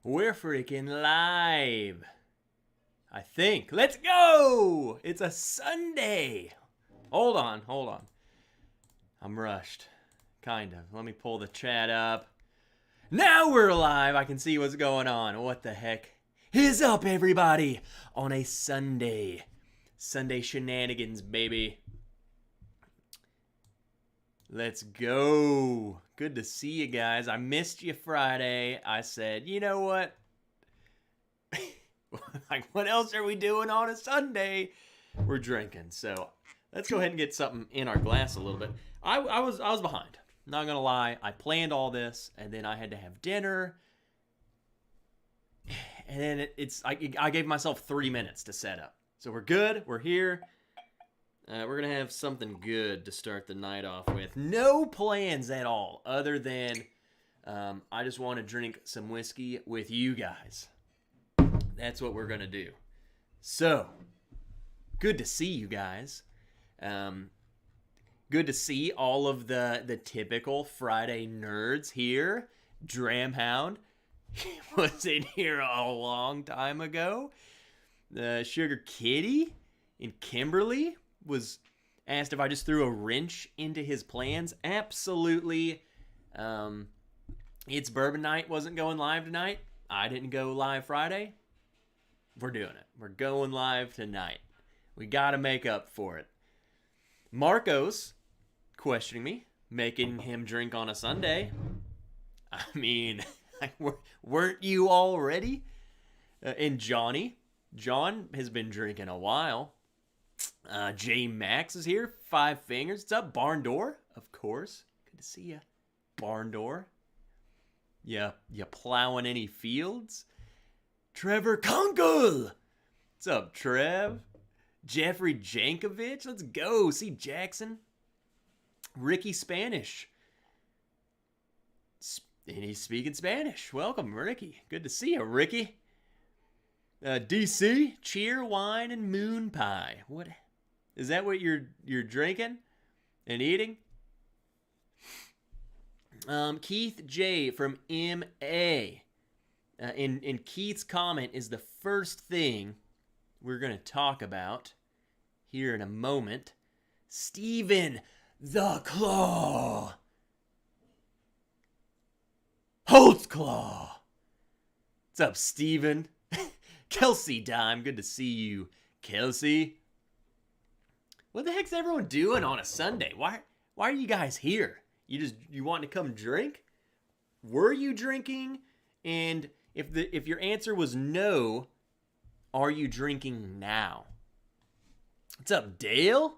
We're freaking live. I think. Let's go! It's a Sunday. Hold on. I'm rushed. Kind of. Let me pull the chat up. Now we're live. I can see what's going on. What the heck is up, everybody? On a Sunday. Sunday shenanigans, baby. Let's go. Good to see you guys. I missed you Friday. I said, you know what? Like, what else are we doing on a Sunday? We're drinking. So let's go ahead and get something in our glass a little bit. I was behind. Not gonna lie. I planned all this, and then I had to have dinner. And then I gave myself 3 minutes to set up. So we're good. We're here. We're going to have something good to start the night off with. No plans at all, other than I just want to drink some whiskey with you guys. That's what we're going to do. So, good to see you guys. Good to see all of the typical Friday nerds here. Dramhound was in here a long time ago. Sugar Kitty and Kimberly was asked if I just threw a wrench into his plans. Absolutely. It's Bourbon Night wasn't going live tonight. I didn't go live Friday. We're doing it. We're going live tonight. We got to make up for it. Marcos questioning me, making him drink on a Sunday. I mean, weren't you already? And John has been drinking a while. J Max is here. 5 Fingers. What's up, Barn Door? Of course. Good to see you, Barn Door. Yeah, you plowing any fields? Trevor Kunkel. What's up, Trev? Jeffrey Jankovic. Let's go. See Jackson. Ricky Spanish. And he's speaking Spanish. Welcome, Ricky. Good to see you, Ricky. DC, cheer, wine, and moon pie. What is that? What you're drinking and eating? Keith J from MA. And Keith's comment is the first thing we're gonna talk about here in a moment. Steven the Claw. Holtzclaw. What's up, Steven? Kelsey Dime, good to see you, Kelsey. What the heck's everyone doing on a Sunday? Why are you guys here? You want to come drink? Were you drinking? And if your answer was no, are you drinking now? What's up, Dale?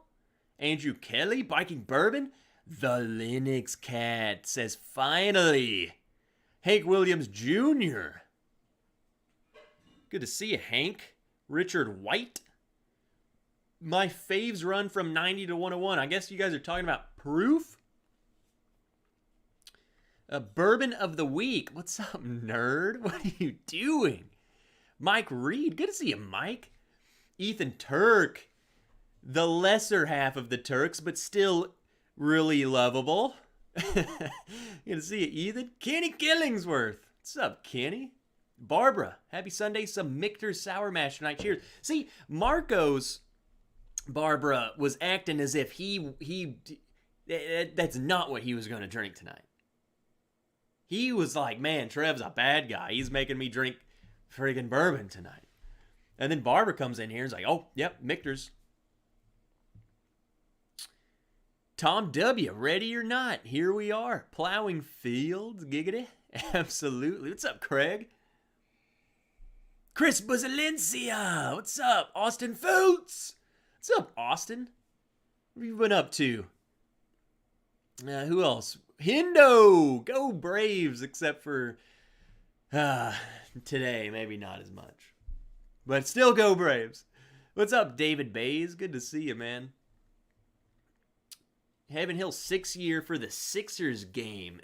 Andrew Kelly, Biking Bourbon? The Linux Cat says finally. Hank Williams Jr. Good to see you, Hank. Richard White. My faves run from 90 to 101. I guess you guys are talking about proof? Bourbon of the week. What's up, nerd? What are you doing? Mike Reed. Good to see you, Mike. Ethan Turk. The lesser half of the Turks, but still really lovable. Good to see you, Ethan. Kenny Killingsworth. What's up, Kenny? Barbara, happy Sunday. Some Michter's Sour Mash tonight. Cheers. See, Marcos, Barbara, was acting as if that's not what he was going to drink tonight. He was like, man, Trev's a bad guy. He's making me drink friggin' bourbon tonight. And then Barbara comes in here and is like, oh, yep, Michter's. Tom W., ready or not, here we are. Plowing fields, giggity. Absolutely. What's up, Craig? Chris Buzalencia. What's up, Austin Fultz? What's up, Austin? What have you been up to? Who else? Hindo. Go Braves, except for today. Maybe not as much. But still go Braves. What's up, David Bays? Good to see you, man. Heaven Hill 6 year for the Sixers game.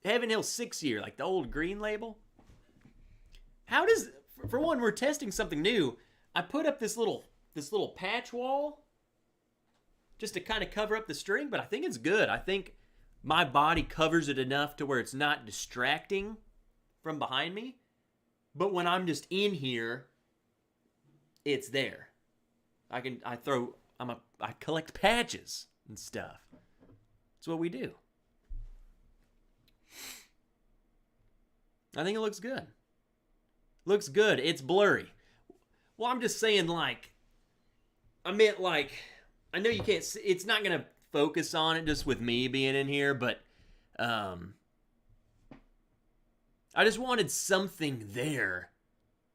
Heaven Hill 6 year, like the old green label. How does... For one, we're testing something new. I put up this little patch wall just to kind of cover up the string, but I think it's good. I think my body covers it enough to where it's not distracting from behind me. But when I'm just in here, it's there. I collect patches and stuff. That's what we do. I think it looks good. Looks good. It's blurry. Well, I'm just saying, like, I meant, like, I know you can't see, it's not going to focus on it just with me being in here, but I just wanted something there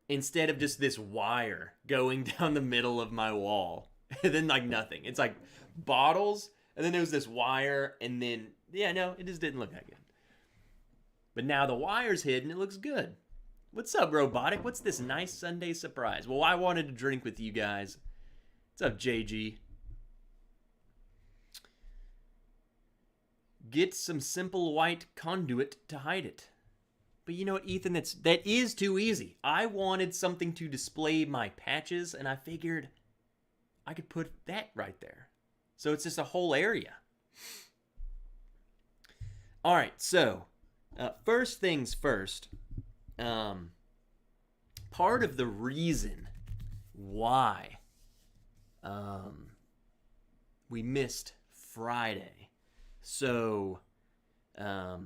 instead of just this wire going down the middle of my wall. And then, like, nothing. It's like bottles, and then there was this wire, and then, yeah, no, it just didn't look that good. But now the wire's hidden, it looks good. What's up, Robotic? What's this nice Sunday surprise? Well, I wanted to drink with you guys. What's up, JG? Get some simple white conduit to hide it. But you know what, Ethan? That is too easy. I wanted something to display my patches, and I figured I could put that right there. So it's just a whole area. All right, so first things first. Part of the reason why we missed Friday. So I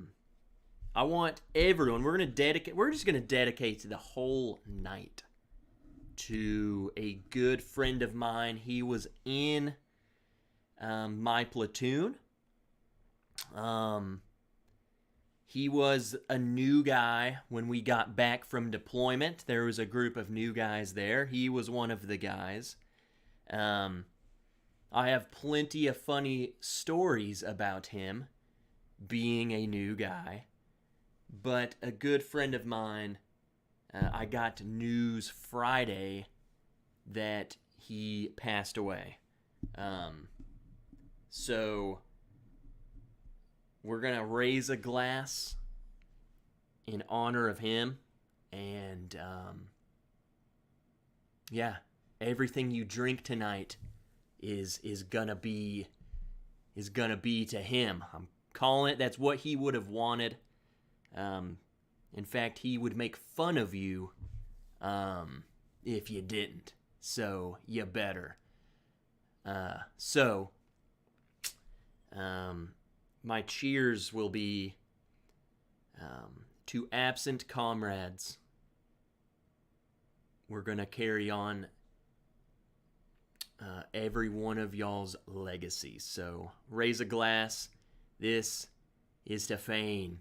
want everyone, we're just gonna dedicate the whole night to a good friend of mine. He was in my platoon. He was a new guy when we got back from deployment. There was a group of new guys there. He was one of the guys. I have plenty of funny stories about him being a new guy. But a good friend of mine, I got news Friday that he passed away. So we're going to raise a glass in honor of him. And, yeah, everything you drink tonight is gonna be to him. I'm calling it. That's what he would have wanted. In fact, he would make fun of you if you didn't. So you better. My cheers will be to absent comrades. We're going to carry on every one of y'all's legacy. So raise a glass. This is to Fane.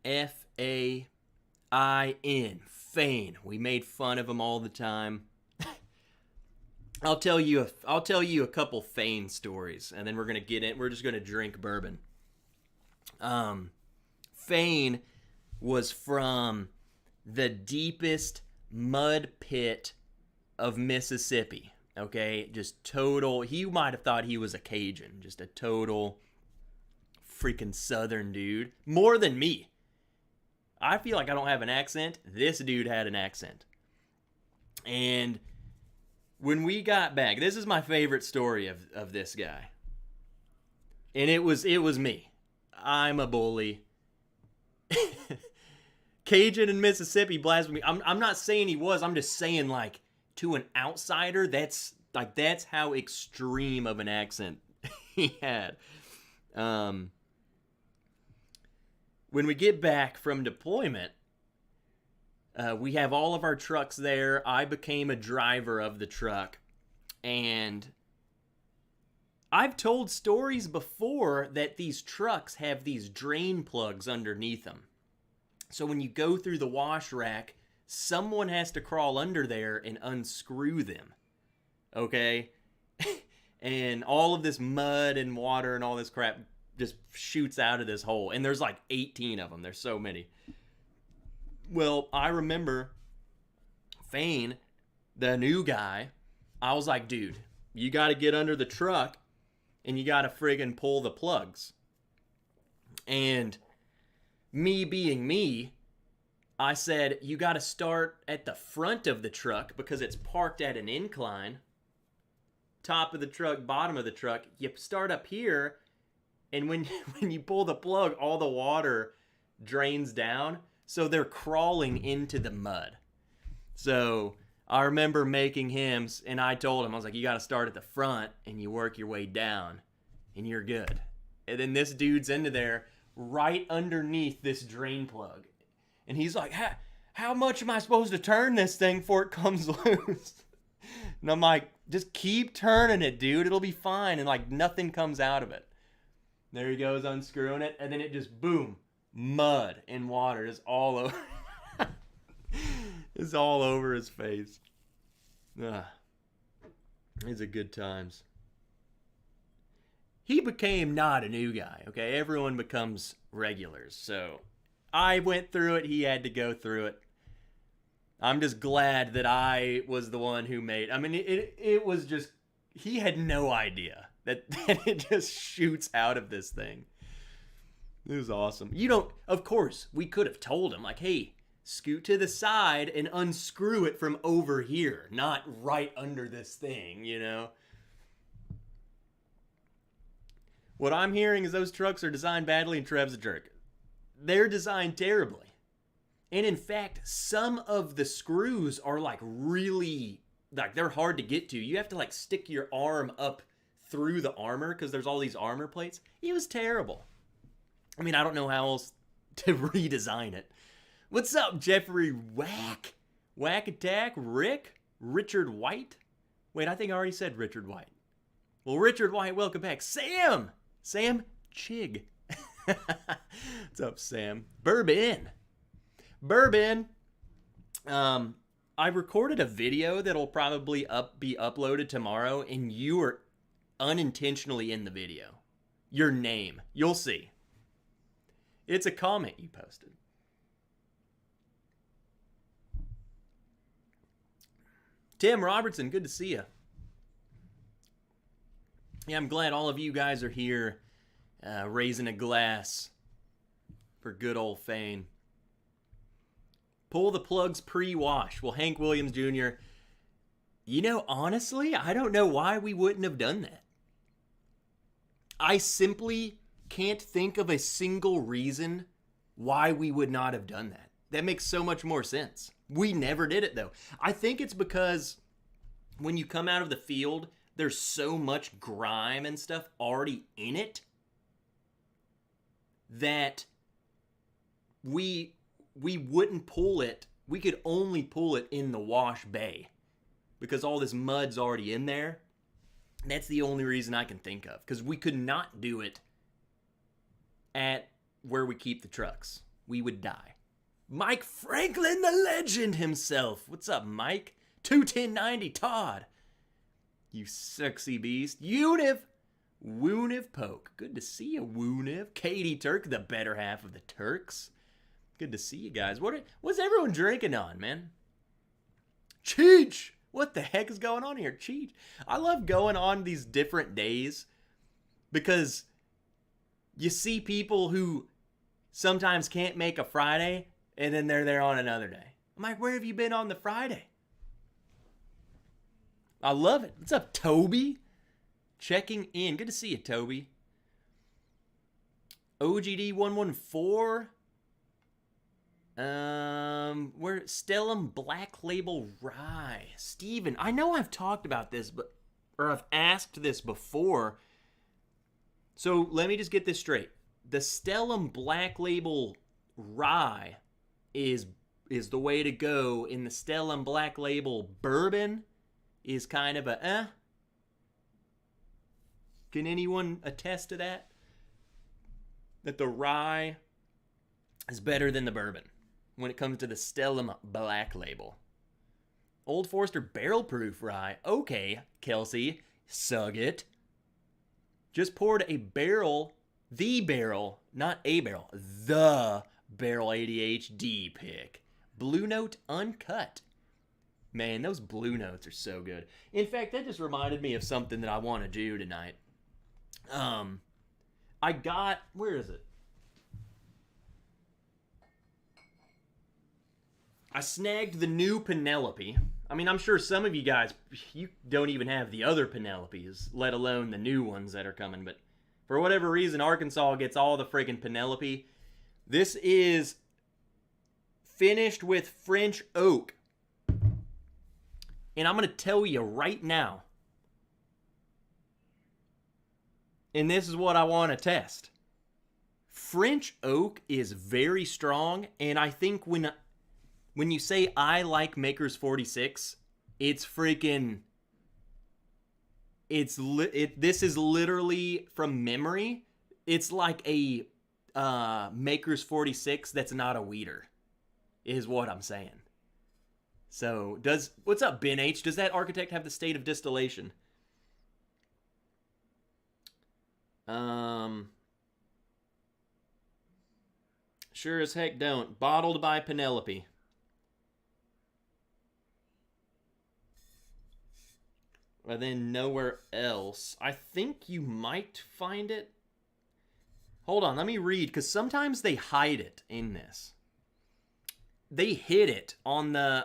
F-A-I-N. Fane. We made fun of him all the time. I'll tell you a couple Fane stories, and then we're gonna get in. We're just gonna drink bourbon. Fane was from the deepest mud pit of Mississippi. Okay, just total. He might have thought he was a Cajun, just a total freaking Southern dude, more than me. I feel like I don't have an accent. This dude had an accent. And when we got back, this is my favorite story of this guy. And it was me. I'm a bully. Cajun in Mississippi blasphemy. I'm not saying he was. I'm just saying, like, to an outsider, that's how extreme of an accent he had. When we get back from deployment, we have all of our trucks there. I became a driver of the truck. And I've told stories before that these trucks have these drain plugs underneath them. So when you go through the wash rack, someone has to crawl under there and unscrew them. Okay? And all of this mud and water and all this crap just shoots out of this hole. And there's like 18 of them. There's so many. Well, I remember Fane, the new guy, I was like, dude, you got to get under the truck and you got to friggin' pull the plugs. And me being me, I said, you got to start at the front of the truck because it's parked at an incline. Top of the truck, bottom of the truck. You start up here, and when you pull the plug, all the water drains down. So they're crawling into the mud. So I remember making him, and I told him, I was like, you got to start at the front, and you work your way down, and you're good. And then this dude's into there right underneath this drain plug. And he's like, how much am I supposed to turn this thing before it comes loose? And I'm like, just keep turning it, dude. It'll be fine. And like nothing comes out of it. There he goes unscrewing it. And then it just, boom, mud and water is all over. It's all over his face. These are good times. He became not a new guy, okay? Everyone becomes regulars. So I went through it. He had to go through it. I'm just glad that I was the one who made. I mean, it was just, he had no idea that it just shoots out of this thing. It was awesome. Of course, we could have told him, like, hey, scoot to the side and unscrew it from over here, not right under this thing, you know? What I'm hearing is those trucks are designed badly and Trev's a jerk. They're designed terribly. And in fact, some of the screws are like really, like they're hard to get to. You have to like stick your arm up through the armor because there's all these armor plates. It was terrible. I mean, I don't know how else to redesign it. What's up, Jeffrey Whack? Whack Attack? Rick? Richard White? Wait, I think I already said Richard White. Well, Richard White, welcome back. Sam! Sam Chig. What's up, Sam? Bourbon. I recorded a video that'll probably be uploaded tomorrow, and you are unintentionally in the video. Your name. You'll see. It's a comment you posted. Tim Robertson, good to see you. Yeah, I'm glad all of you guys are here raising a glass for good old Fane. Pull the plugs pre-wash. Well, Hank Williams Jr., you know, honestly, I don't know why we wouldn't have done that. I simply can't think of a single reason why we would not have done that. That makes so much more sense. We never did it, though. I think it's because when you come out of the field, there's so much grime and stuff already in it that we wouldn't pull it. We could only pull it in the wash bay because all this mud's already in there. That's the only reason I can think of, because we could not do it at where we keep the trucks. We would die. Mike Franklin, the legend himself. What's up, Mike? 21090 Todd. You sexy beast. Univ. Wooniv Poke. Good to see you, Wooniv. Katie Turk, the better half of the Turks. Good to see you guys. What's everyone drinking on, man? Cheech. What the heck is going on here? Cheech. I love going on these different days because you see people who sometimes can't make a Friday and then they're there on another day. I'm like, where have you been on the Friday? I love it. What's up, Toby? Checking in. Good to see you, Toby. OGD 114. Where Stellum Black Label Rye. Steven, I know I've talked about this, or I've asked this before. So let me just get this straight. The Stellum Black Label Rye is the way to go, and the Stellum Black Label Bourbon is kind of a Can anyone attest to that? That the rye is better than the bourbon when it comes to the Stellum Black Label. Old Forester Barrel Proof Rye. Okay, Kelsey, sug it. Just poured a barrel, the barrel, not a barrel, the Barrel ADHD pick. Blue Note Uncut. Man, those Blue Notes are so good. In fact, that just reminded me of something that I want to do tonight. Where is it? I snagged the new Penelope. I mean, I'm sure some of you guys, you don't even have the other Penelopes, let alone the new ones that are coming. But for whatever reason, Arkansas gets all the friggin' Penelope. This is finished with French oak. And I'm going to tell you right now, and this is what I want to test. French oak is very strong, and I think when you say I like Maker's 46, it's freaking... This is literally from memory. It's like a Maker's 46 that's not a weeder, is what I'm saying. So, what's up, Ben H? Does that architect have the state of distillation? Sure as heck don't. Bottled by Penelope. But then nowhere else. I think you might find it. Hold on, let me read, because sometimes they hide it in this. They hid it on the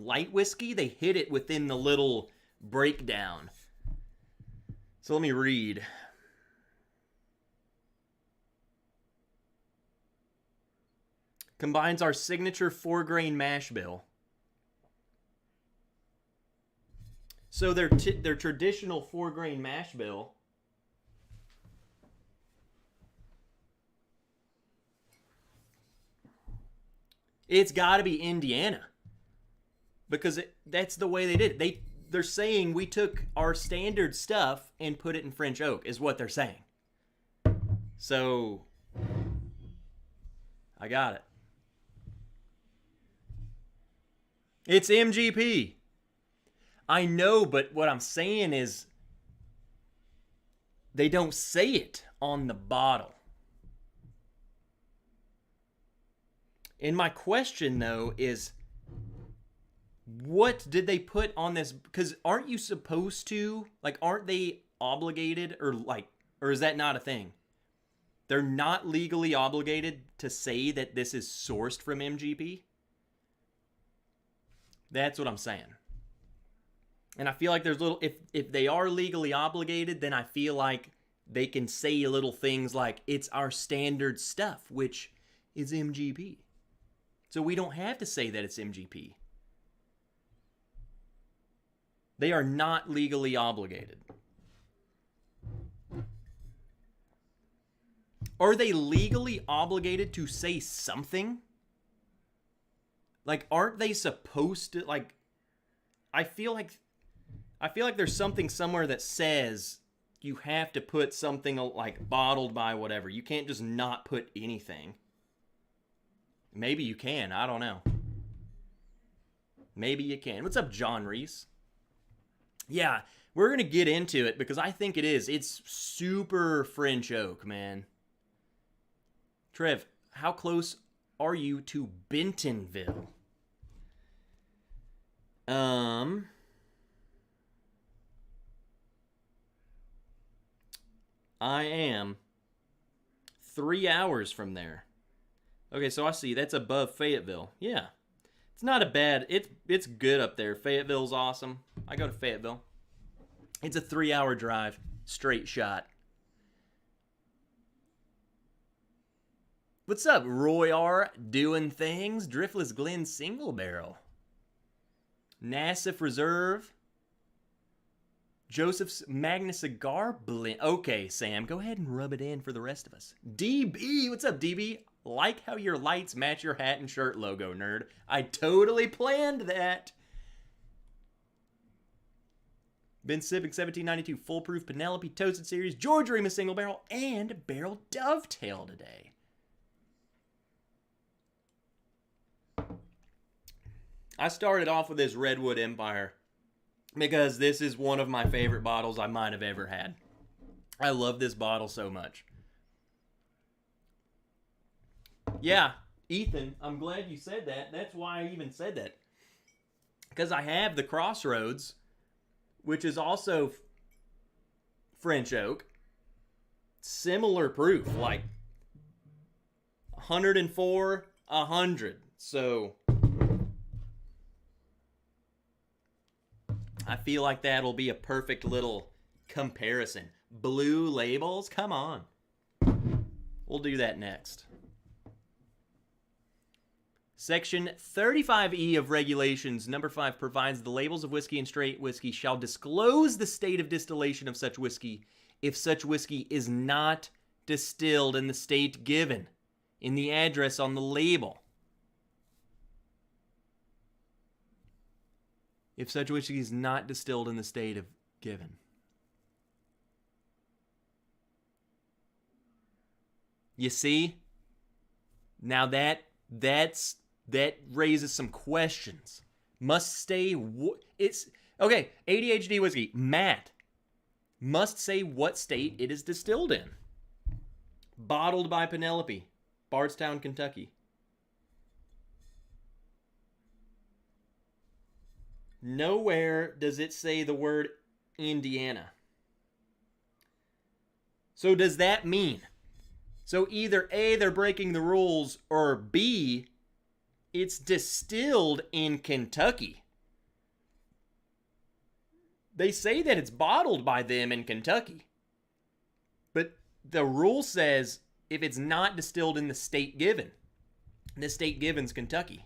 light whiskey. They hid it within the little breakdown. So let me read. Combines our signature 4-grain mash bill. So their traditional 4-grain mash bill. It's got to be Indiana, because that's the way they did it. They're saying we took our standard stuff and put it in French oak, is what they're saying. So I got it. It's MGP. I know, but what I'm saying is they don't say it on the bottle. And my question, though, is what did they put on this? Because aren't you supposed to, like, aren't they obligated, or is that not a thing? They're not legally obligated to say that this is sourced from MGP? That's what I'm saying. And I feel like there's little, if they are legally obligated, then I feel like they can say little things like, it's our standard stuff, which is MGP. So we don't have to say that it's MGP. They are not legally obligated. Are they legally obligated to say something? Like, aren't they supposed to, like, I feel like there's something somewhere that says you have to put something like bottled by whatever. You can't just not put anything. Maybe you can. I don't know. Maybe you can. What's up, John Reese? Yeah, we're going to get into it because I think it is. It's super French oak, man. Trev, how close are you to Bentonville? I am 3 hours from there. Okay, so I see that's above Fayetteville. Yeah. It's not a bad, it's good up there. Fayetteville's awesome. I go to Fayetteville. It's a 3-hour drive, straight shot. What's up, Roy R? Doing things. Driftless Glen Single Barrel. Nassif Reserve. Joseph's Magna Cigar Blend. Okay, Sam, go ahead and rub it in for the rest of us. DB, what's up, DB? Like how your lights match your hat and shirt logo, nerd. I totally planned that. Been sipping 1792 Foolproof Penelope Toasted Series, Georgia Remus Single Barrel, and Barrel Dovetail today. I started off with this Redwood Empire because this is one of my favorite bottles I might have ever had. I love this bottle so much. Yeah, Ethan, I'm glad you said that. That's why I even said that. Because I have the Crossroads, which is also French oak. Similar proof, like 104, 100. So, I feel like that'll be a perfect little comparison. Blue labels? Come on. We'll do that next. Section 35E of Regulations, number 5, provides the labels of whiskey and straight whiskey shall disclose the state of distillation of such whiskey if such whiskey is not distilled in the state given in the address on the label. If such whiskey is not distilled in the state of given. You see? Now that raises some questions. Must stay it's okay, ADHD whiskey, Matt. Must say what state it is distilled in. Bottled by Penelope, Bardstown, Kentucky. Nowhere does it say the word Indiana. So does that mean? So either A, they're breaking the rules, or B, it's distilled in Kentucky. They say that it's bottled by them in Kentucky. But the rule says if it's not distilled in the state given, the state given's Kentucky.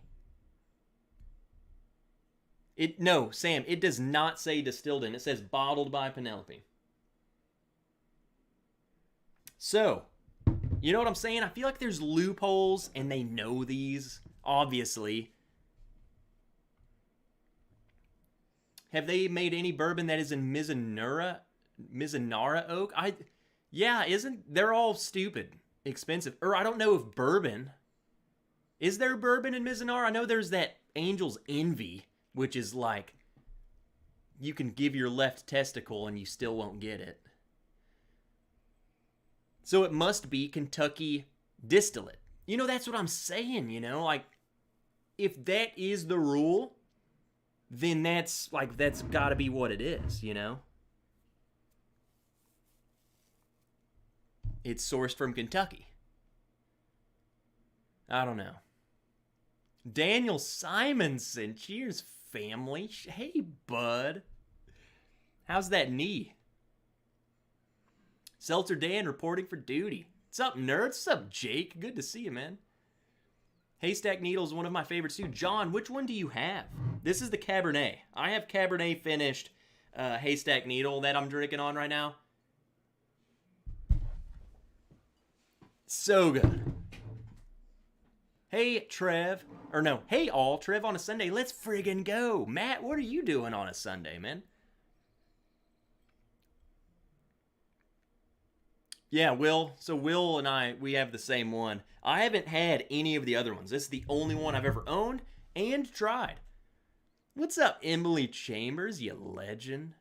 No, Sam, it does not say distilled in. It says bottled by Penelope. So, you know what I'm saying? I feel like there's loopholes, and they know these, obviously. Have they made any bourbon that is in Mizunara oak? Yeah, they're all stupid expensive. Or I don't know if bourbon. Is there bourbon in Mizunara? I know there's that Angel's Envy, which is like you can give your left testicle and you still won't get it. So it must be Kentucky distillate. You know, that's what I'm saying, you know? Like, if that is the rule, then that's got to be what it is, you know? It's sourced from Kentucky. I don't know. Daniel Simonson, cheers, family. Hey, bud. How's that knee? Seltzer Dan reporting for duty. What's up, nerds? What's up, Jake? Good to see you, man. Haystack Needle is one of my favorites, too. John, which one do you have? This is the Cabernet. I have Cabernet finished Haystack Needle that I'm drinking on right now. So good. Hey, Trev. Or no, hey, all. Trev on a Sunday. Let's friggin' go. Matt, what are you doing on a Sunday, man? Yeah, Will. So Will and I, we have the same one. I haven't had any of the other ones. This is the only one I've ever owned and tried. What's up, Emily Chambers, you legend?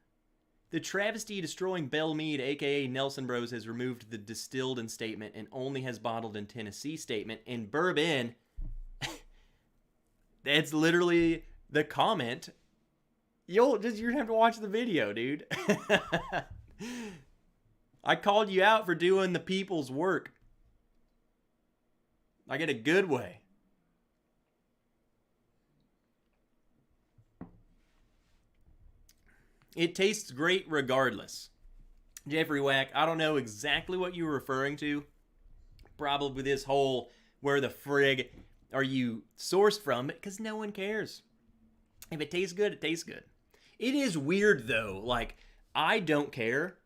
The travesty destroying Belle Meade, a.k.a. Nelson Bros, has removed the distilled in statement and only has bottled in Tennessee statement. And Bourbon, that's literally the comment. You're going to have to watch the video, dude. I called you out for doing the people's work. Like in a good way. It tastes great regardless. Jeffrey Wack, I don't know exactly what you were referring to. Probably this whole, where the frig are you sourced from? Because no one cares. If it tastes good, it tastes good. It is weird though. Like, I don't care.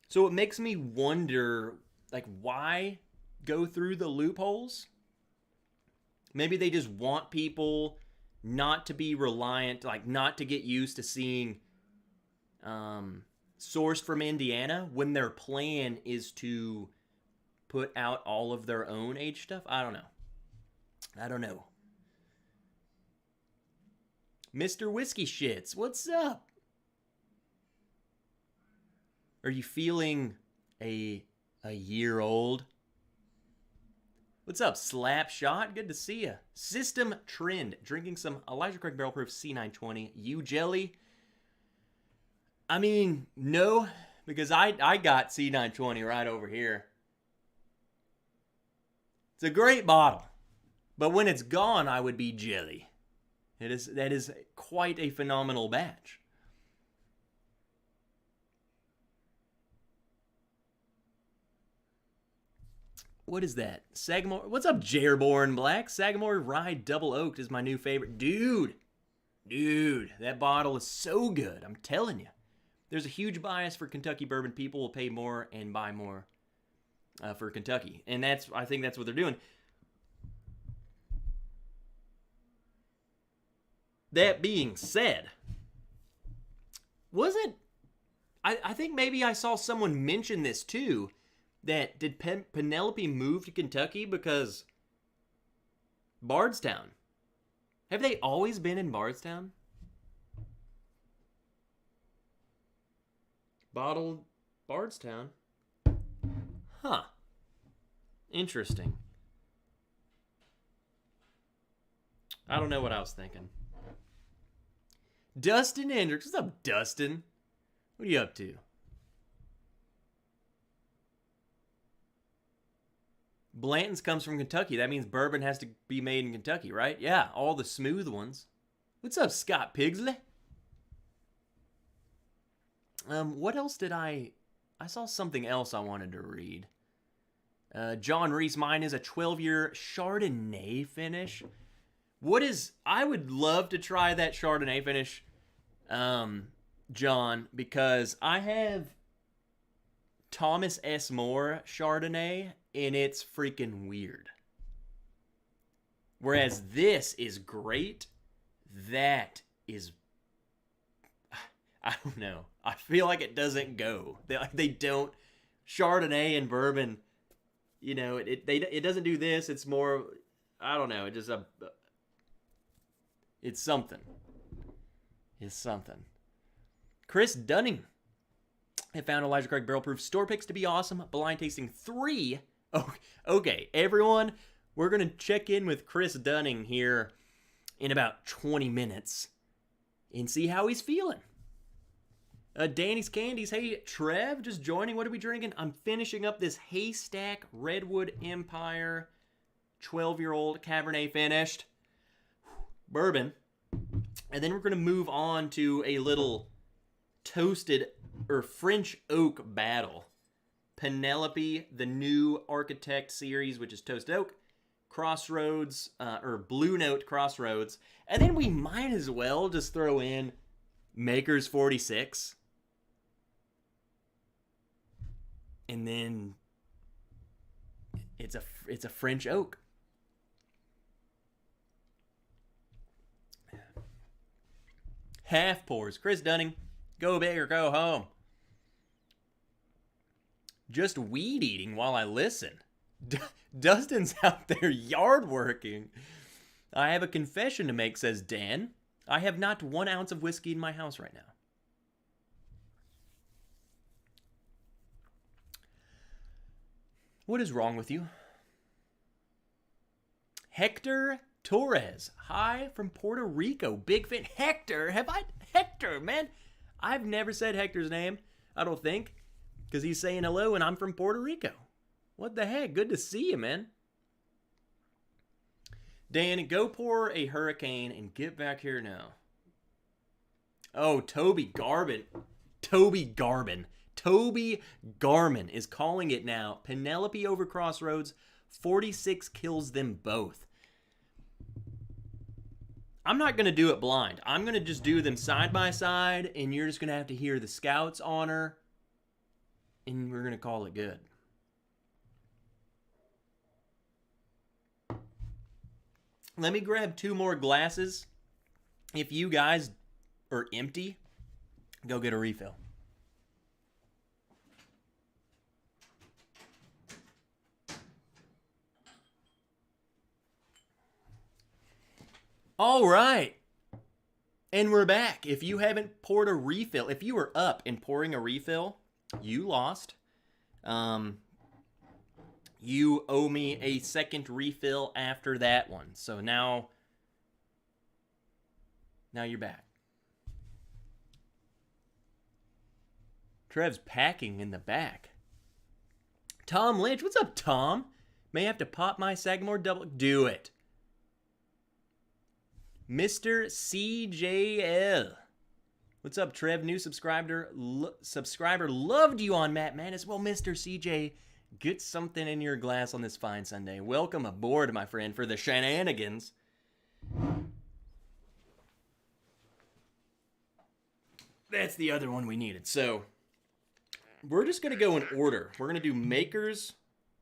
So it makes me wonder, like, why go through the loopholes? Maybe they just want people not to be reliant, like, not to get used to seeing sourced from Indiana when their plan is to put out all of their own aged stuff. I don't know. Mr. Whiskey Shits, what's up? Are you feeling a year old? What's up, Slap Shot? Good to see you. System Trend, drinking some Elijah Craig Barrel Proof C920. You jelly? I mean, no, because I got C920 right over here. It's a great bottle, but when it's gone, I would be jelly. That is quite a phenomenal batch. What is that? Sagamore. What's up, Jerborn Black? Sagamore Rye Double Oaked is my new favorite. Dude, that bottle is so good. I'm telling you. There's a huge bias for Kentucky bourbon. People will pay more and buy more for Kentucky. And I think that's what they're doing. That being said, I think maybe I saw someone mention this too, that did Penelope move to Kentucky because Bardstown? Have they always been in Bardstown? Bottled Bardstown? Huh. Interesting. I don't know what I was thinking. Dustin Hendricks. What's up, Dustin? What are you up to? Blanton's comes from Kentucky. That means bourbon has to be made in Kentucky, right? Yeah, all the smooth ones. What's up, Scott Pigsley? What else did I saw something else I wanted to read. John Reese, mine is a 12-year Chardonnay finish. I would love to try that Chardonnay finish, John, because I have Thomas S. More Chardonnay, and it's freaking weird. Whereas this is great, that is, I don't know. I feel like it doesn't go. They don't, Chardonnay and bourbon, you know, it doesn't do this. It's more, I don't know. It's something. It's something. Chris Dunning. I found Elijah Craig Barrel Proof store picks to be awesome. Blind tasting 3. Oh, okay, everyone, we're going to check in with Chris Dunning here in about 20 minutes and see how he's feeling. Danny's Candies. Hey, Trev, just joining. What are we drinking? I'm finishing up this Haystack Redwood Empire 12-year-old Cabernet finished bourbon. And then we're going to move on to a little toasted or French oak battle. Penelope, the new Architect series, which is toasted oak. Crossroads, or Blue Note Crossroads. And then we might as well just throw in Maker's 46. And then it's a French oak. Half pours. Chris Dunning, go big or go home. Just weed eating while I listen. Dustin's out there yard working. I have a confession to make, says Dan. I have not 1 ounce of whiskey in my house right now. What is wrong with you? Hector Torres. Hi from Puerto Rico. Big fan. Hector. Hector, man. I've never said Hector's name, I don't think, because he's saying hello and I'm from Puerto Rico. What the heck? Good to see you, man. Dan, go pour a hurricane and get back here now. Oh, Toby Garvin. Toby Garmin is calling it now. Penelope over Crossroads. 46 kills them both. I'm not going to do it blind. I'm going to just do them side by side, and you're just going to have to hear the Scouts honor, and we're going to call it good. Let me grab 2 more glasses. If you guys are empty, go get a refill. All right. And we're back. If you haven't poured a refill, if you were up and pouring a refill, you lost. You owe me a second refill after that one. So now you're back. Trev's packing in the back. Tom Lynch. What's up, Tom? May have to pop my Sagamore double. Do it. Mr. CJL. What's up, Trev? New subscriber. Loved you on Matt Madness. Well, Mr. CJ Get something in your glass on this fine Sunday. Welcome aboard, my friend, for the shenanigans. That's the other one we needed. So, we're just going to go in order. We're going to do Makers,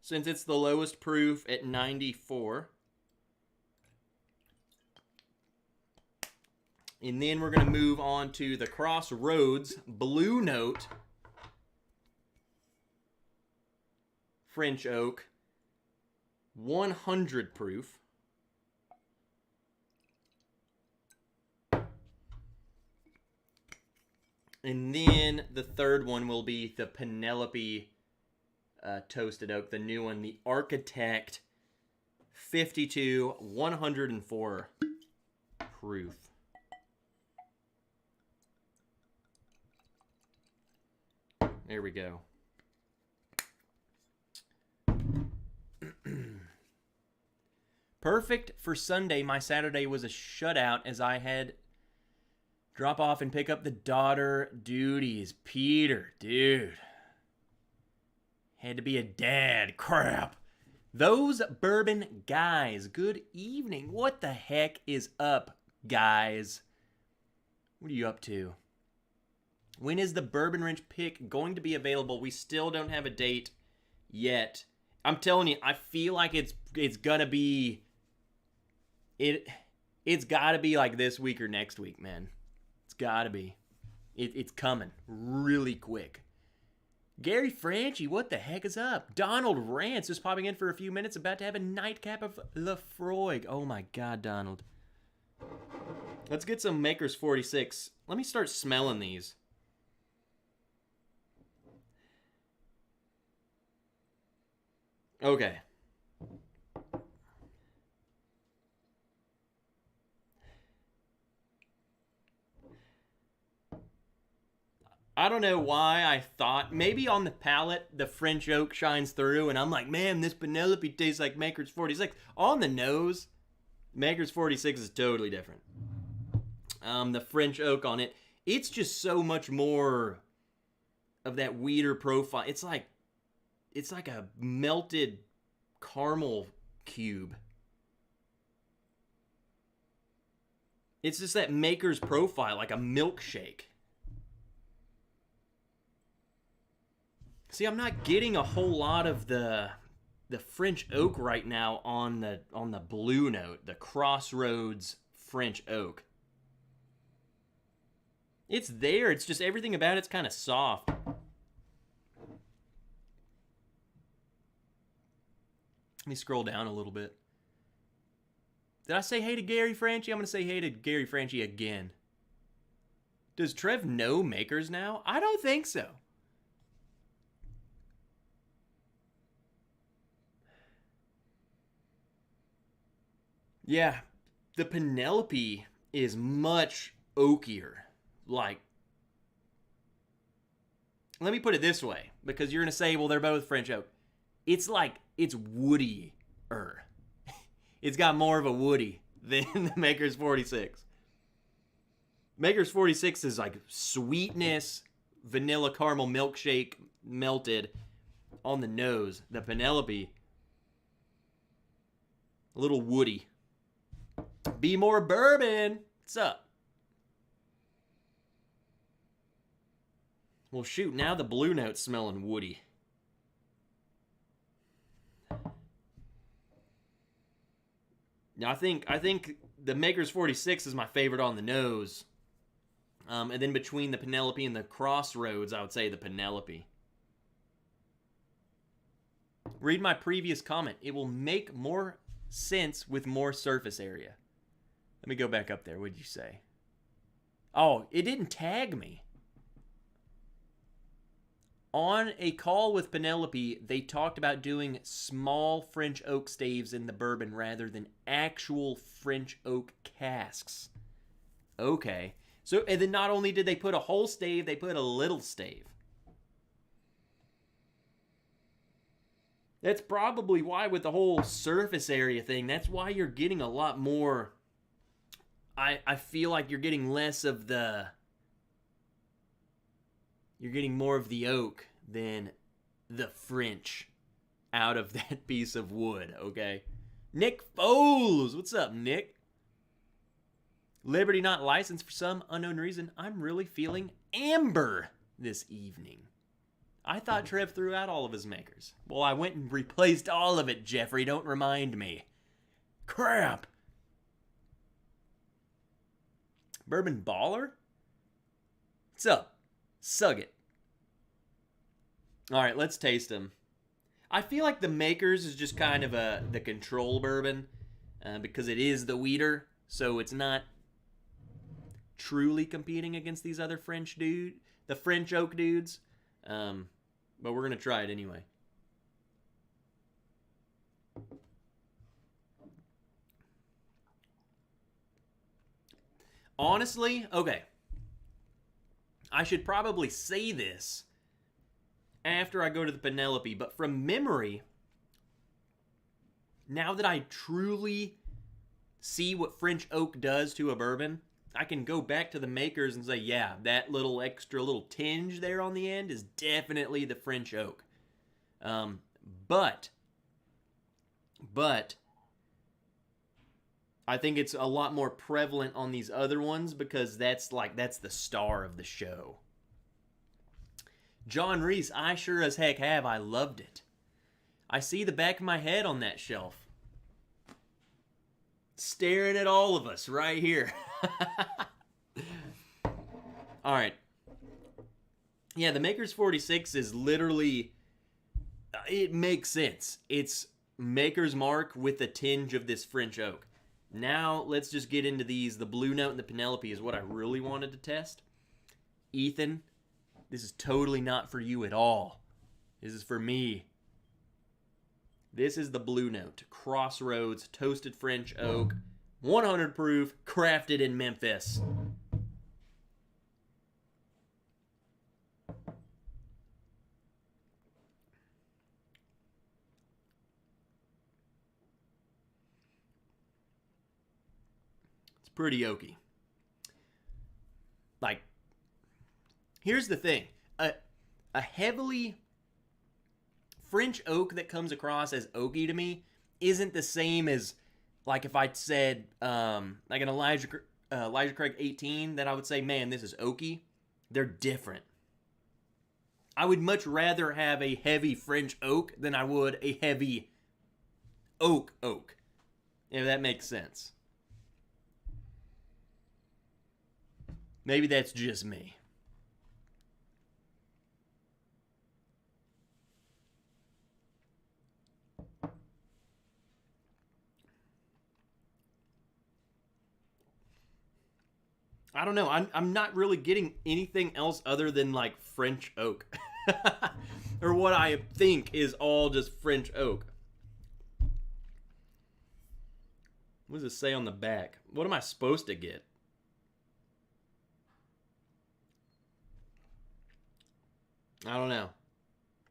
since it's the lowest proof at 94. And then we're going to move on to the Crossroads Blue Note French Oak 100 proof. And then the third one will be the Penelope Toasted Oak, the new one, the Architect 52 104 proof. There we go. Perfect for Sunday. My Saturday was a shutout as I had drop off and pick up the daughter duties. Peter, dude. Had to be a dad. Crap. Those bourbon guys. Good evening. What the heck is up, guys? What are you up to? When is the Bourbon Wrench pick going to be available? We still don't have a date yet. I'm telling you, I feel like it's gonna be it's gotta be like this week or next week, man. It's gotta be. It's coming really quick. Gary Franchi, what the heck is up? Donald Rance is popping in for a few minutes, about to have a nightcap of Lafroig. Oh my God, Donald. Let's get some Makers 46. Let me start smelling these. Okay. I don't know why I thought, maybe on the palate, the French oak shines through, and I'm like, man, this Penelope tastes like Maker's 46. On the nose, Maker's 46 is totally different. The French oak on it, it's just so much more of that weeder profile. It's like a melted caramel cube. It's just that Maker's profile, like a milkshake. See, I'm not getting a whole lot of the French oak right now on the blue note, the Crossroads French oak. It's there. It's just everything about it's kind of soft. Let me scroll down a little bit. Did I say hey to Gary Franchi? I'm going to say hey to Gary Franchi again. Does Trev know Makers now? I don't think so. Yeah, the Penelope is much oakier. Like, let me put it this way, because you're going to say, well, they're both French oak. It's like, it's woodier. It's got more of a woody than the Maker's 46. Maker's 46 is like sweetness, vanilla caramel milkshake melted on the nose. The Penelope, a little woody. Be more bourbon. What's up? Well, shoot, now the blue note's smelling woody. Now, I think the Maker's 46 is my favorite on the nose. And then between the Penelope and the Crossroads, I would say the Penelope. Read my previous comment. It will make more sense with more surface area. Let me go back up there. What did you say? Oh, it didn't tag me. On a call with Penelope, they talked about doing small French oak staves in the bourbon rather than actual French oak casks. Okay. So, and then not only did they put a whole stave, they put a little stave. That's probably why with the whole surface area thing, that's why you're getting a lot more. I feel like you're getting less of the. You're getting more of the oak than the French out of that piece of wood, okay? Nick Foles, what's up, Nick? Liberty not licensed for some unknown reason. I'm really feeling amber this evening. I thought Trev threw out all of his makers. Well, I went and replaced all of it, Jeffrey. Don't remind me. Crap. Bourbon Baller? What's up? Sug it. All right, let's taste them. I feel like the makers is just kind of the control bourbon because it is the weeder, so it's not truly competing against these other the French oak dudes. But we're gonna try it anyway. Honestly, okay. I should probably say this after I go to the Penelope, but from memory, now that I truly see what French oak does to a bourbon, I can go back to the makers and say, yeah, that little extra little tinge there on the end is definitely the French oak. But I think it's a lot more prevalent on these other ones because that's the star of the show. John Reese, I sure as heck have. I loved it. I see the back of my head on that shelf. Staring at all of us right here. All right. Yeah, the Maker's 46 is literally... It makes sense. It's Maker's Mark with a tinge of this French oak. Now, let's just get into these. The Blue Note and the Penelope is what I really wanted to test. Ethan, this is totally not for you at all. This is for me. This is the Blue Note. Crossroads, toasted French oak, 100 proof, crafted in Memphis. It's pretty oaky. Like, here's the thing. A heavily French oak that comes across as oaky to me isn't the same as, like, if I said, like an Elijah Craig 18, that I would say, man, this is oaky. They're different. I would much rather have a heavy French oak than I would a heavy oak. If that makes sense. Maybe that's just me. I don't know. I'm not really getting anything else other than like French oak. Or what I think is all just French oak. What does it say on the back? What am I supposed to get? I don't know.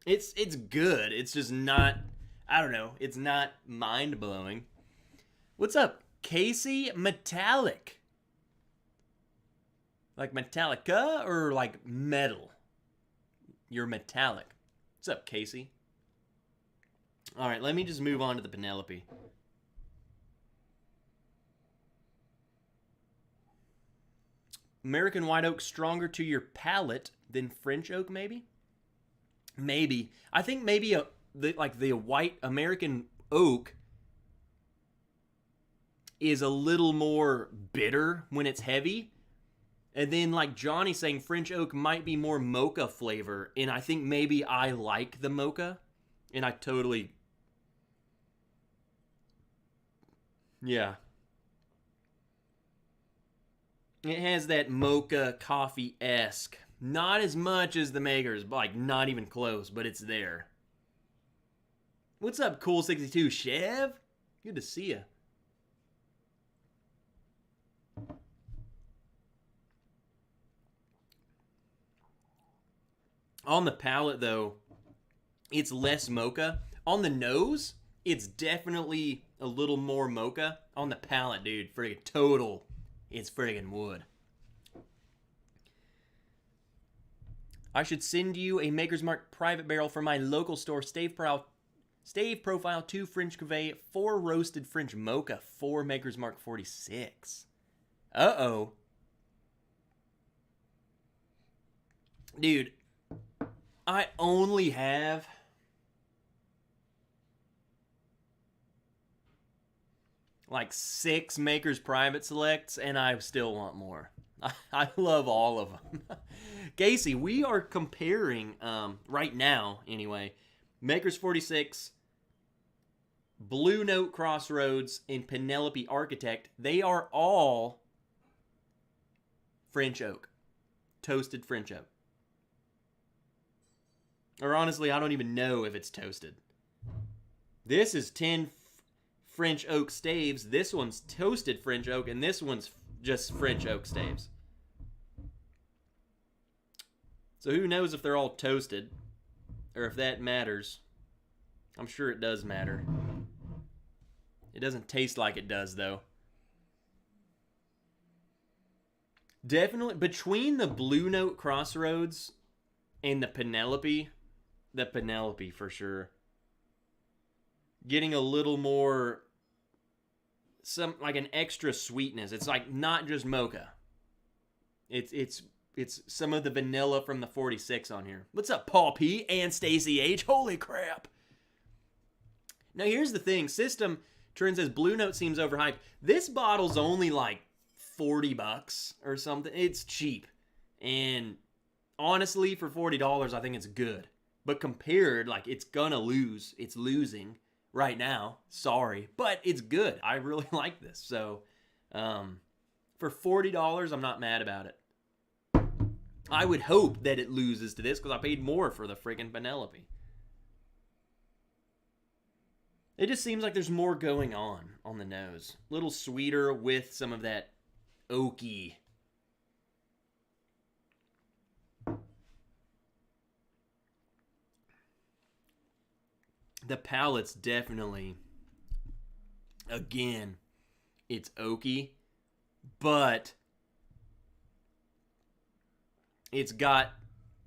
It's good. It's just not, I don't know. It's not mind-blowing. What's up, Casey Metallic? Like Metallica or like metal? You're metallic. What's up, Casey? All right, let me just move on to the Penelope. American white oak stronger to your palate than French oak, maybe? Maybe. I think maybe the white American oak is a little more bitter when it's heavy. And then, like Johnny saying, French oak might be more mocha flavor. And I think maybe I like the mocha. And I totally... Yeah. It has that mocha coffee-esque. Not as much as the Makers, like not even close, but it's there. What's up, Cool62 Chev? Good to see you. On the palate, though, it's less mocha. On the nose, it's definitely a little more mocha. On the palate, dude, friggin' total, it's friggin' wood. I should send you a Maker's Mark private barrel from my local store. Stave Prowl Stave Profile, 2 French Cuvée, 4 Roasted French Mocha, 4 Maker's Mark 46. Uh-oh. Dude, I only have like 6 Maker's Private Selects, and I still want more. I love all of them. Casey, we are comparing, right now anyway, Maker's 46, Blue Note Crossroads, and Penelope Architect. They are all French oak. Toasted French oak. Or honestly, I don't even know if it's toasted. This is 10 French oak staves. This one's toasted French oak, and this one's just French oak staves. So who knows if they're all toasted, or if that matters. I'm sure it does matter. It doesn't taste like it does, though. Definitely, between the Blue Note Crossroads and the Penelope for sure. Getting a little more, like an extra sweetness. It's like not just mocha. It's some of the vanilla from the 46 on here. What's up, Paul P and Stacy H? Holy crap. Now here's the thing. System Trend says Blue Note seems overhyped. This bottle's only like $40 or something. It's cheap. And honestly, for $40, I think it's good. But compared, like, it's gonna lose. It's losing right now. Sorry. But it's good. I really like this. So, for $40, I'm not mad about it. I would hope that it loses to this because I paid more for the friggin' Penelope. It just seems like there's more going on the nose. A little sweeter with some of that oaky. The palate's definitely, again, it's oaky, but it's got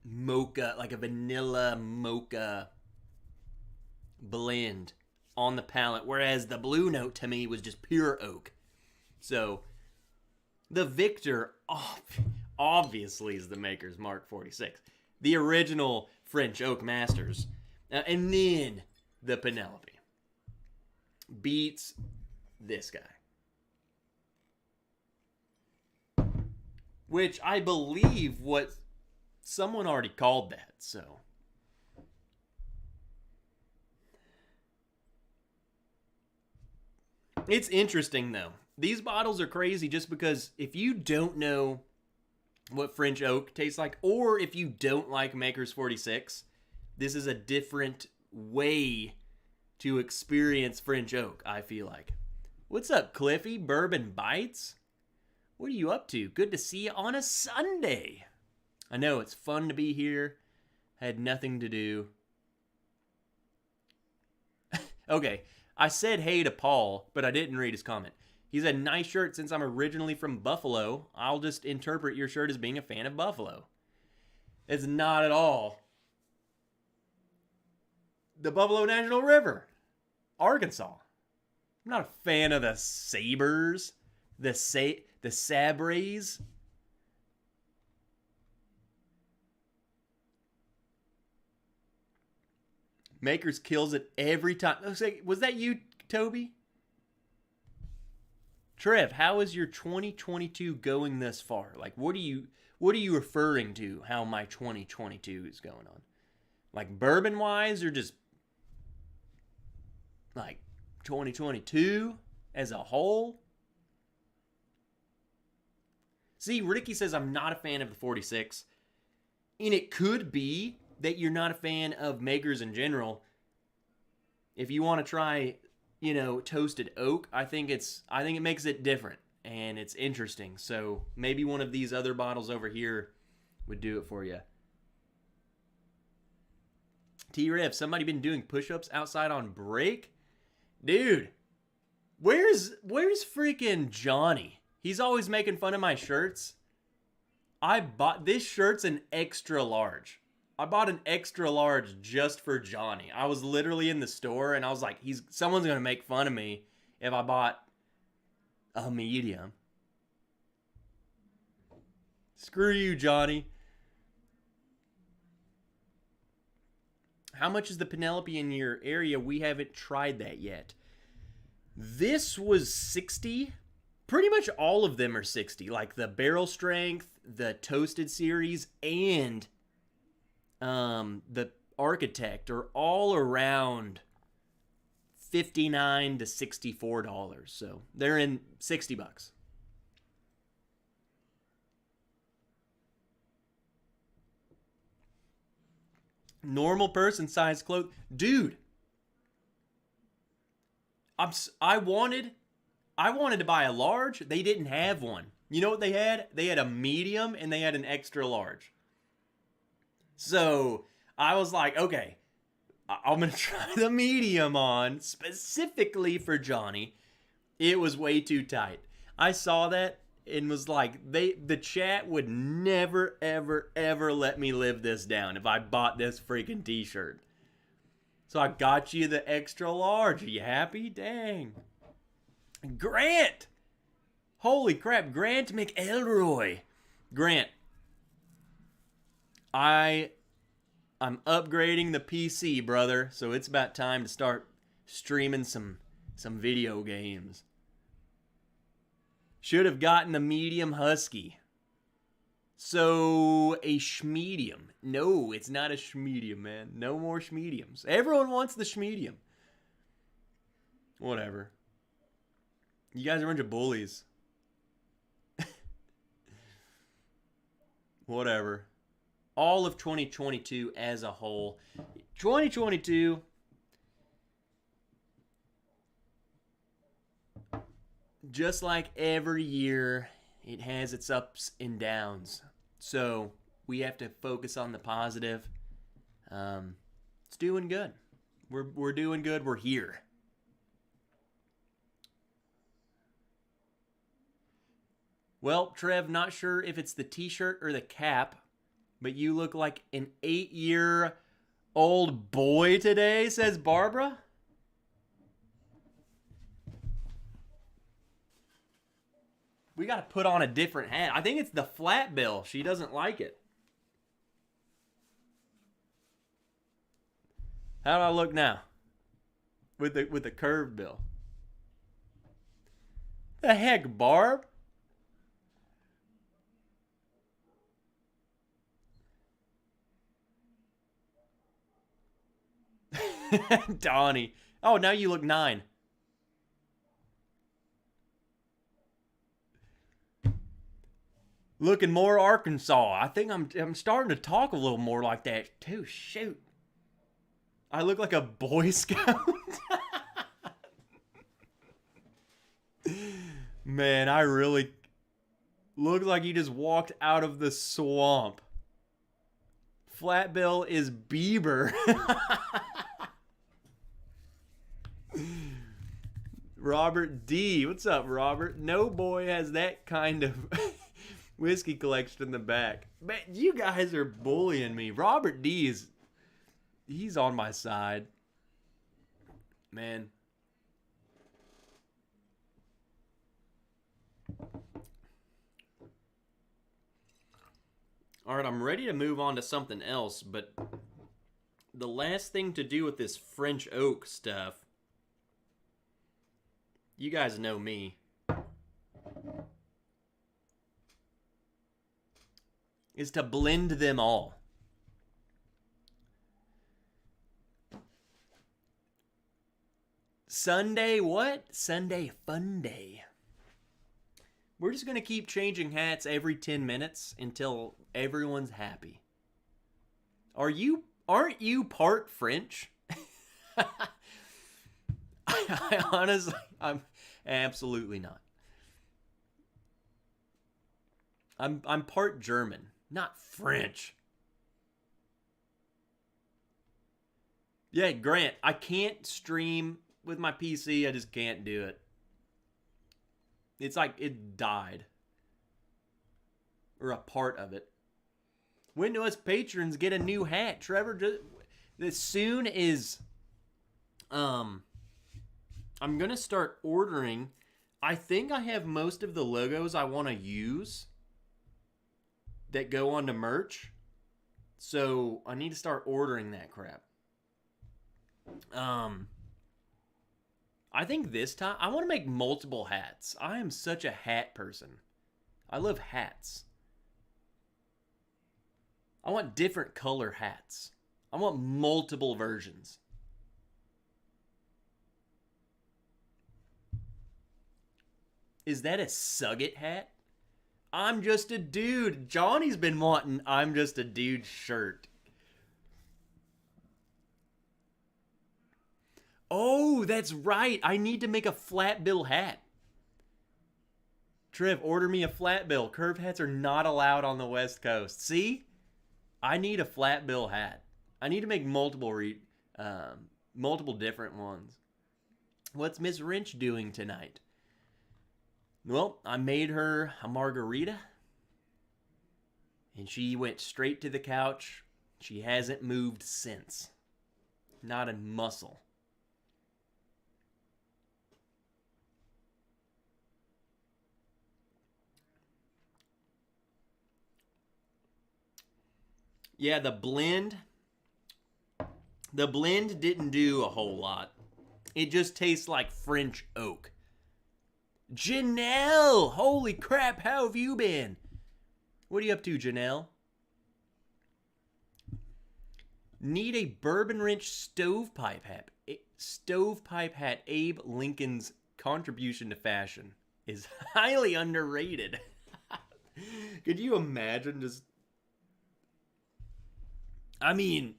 mocha, like a vanilla mocha blend on the palate, whereas the Blue Note to me was just pure oak. So the victor obviously is the Maker's Mark 46, the original French Oak Masters, and then the Penelope beats this guy, which I believe what someone already called that. So it's interesting though. These bottles are crazy just because if you don't know what French oak tastes like, or if you don't like Maker's 46, this is a different way to experience French oak, I feel like. What's up, Cliffy? Bourbon Bites? What are you up to? Good to see you on a Sunday. I know, it's fun to be here. I had nothing to do. Okay, I said hey to Paul, but I didn't read his comment. He said, nice shirt. Since I'm originally from Buffalo, I'll just interpret your shirt as being a fan of Buffalo. It's not at all. The Buffalo National River, Arkansas. I'm not a fan of the Sabres, the Sabres. Makers kills it every time. Was that you, Toby? Trev, how is your 2022 going thus far? Like, what are you referring to? How my 2022 is going on? Like bourbon wise, or just like 2022 as a whole? See, Ricky says I'm not a fan of the 46, and it could be that you're not a fan of makers in general. If you want to try, toasted oak, I think it makes it different and it's interesting. So maybe one of these other bottles over here would do it for you. T-Rev, somebody been doing push-ups outside on break? Dude, where's freaking Johnny? He's always making fun of my shirts. I bought this shirt's an extra large. I bought an extra large just for Johnny. I was literally in the store and I was like, someone's gonna make fun of me if I bought a medium. Screw you, Johnny. How much is the Penelope in your area? We haven't tried that yet. This was 60. Pretty much all of them are 60. Like the barrel strength, the toasted series, and the architect are all around $59 to $64. So they're in $60. Normal person size clothes. Dude, I wanted to buy a large. They didn't have one. You know what they had? They had a medium and they had an extra large. So I was like, okay, I'm going to try the medium on specifically for Johnny. It was way too tight. I saw that and was like, the chat would never, ever, ever let me live this down if I bought this freaking t-shirt. So I got you the extra large. Are you happy? Dang. Grant! Holy crap, Grant McElroy. Grant, I'm upgrading the PC, brother, so it's about time to start streaming some video games. Should have gotten the medium husky. So, a schmedium. No, it's not a schmedium, man. No more schmediums. Everyone wants the schmedium. Whatever. You guys are a bunch of bullies. Whatever. All of 2022 as a whole. 2022... just like every year, it has its ups and downs. So we have to focus on the positive. It's doing good. We're doing good. We're here. Well, Trev, not sure if it's the t-shirt or the cap, but you look like an 8-year-old boy today, says Barbara. We got to put on a different hat. I think it's the flat bill. She doesn't like it. How do I look now? With the curved bill. The heck, Barb? Donnie. Oh, now you look 9. Looking more Arkansas. I think I'm starting to talk a little more like that too. Shoot. I look like a Boy Scout. Man, I really look like you just walked out of the swamp. Flatbill is Bieber. Robert D. What's up, Robert? No boy has that kind of whiskey collection in the back. Man, you guys are bullying me. Robert D he's on my side. Man. All right, I'm ready to move on to something else, but the last thing to do with this French oak stuff, you guys know me, is to blend them all. Sunday what? Sunday fun day. We're just going to keep changing hats every 10 minutes until everyone's happy. Aren't you part French? I honestly, I'm absolutely not. I'm part German, not French. Yeah, Grant, I can't stream with my PC. I just can't do it. It's like it died. Or a part of it. When do us patrons get a new hat? Trevor, just, as soon as I'm going to start ordering. I think I have most of the logos I want to use that go onto merch. So I need to start ordering that crap. I think this time I want to make multiple hats. I am such a hat person. I love hats. I want different color hats. I want multiple versions. Is that a Sugget hat? I'm just a dude. Johnny's been wanting I'm just a dude shirt. Oh, that's right. I need to make a flat bill hat. Trev, order me a flat bill. Curved hats are not allowed on the West Coast. See? I need a flat bill hat. I need to make multiple different ones. What's Miss Wrench doing tonight? Well, I made her a margarita, and she went straight to the couch. She hasn't moved since. Not a muscle. Yeah, the blend didn't do a whole lot. It just tastes like French oak. Janelle! Holy crap, how have you been? What are you up to, Janelle? Need a Bourbon Wrench stovepipe hat. Stovepipe hat. Abe Lincoln's contribution to fashion is highly underrated. Could you imagine just... I mean,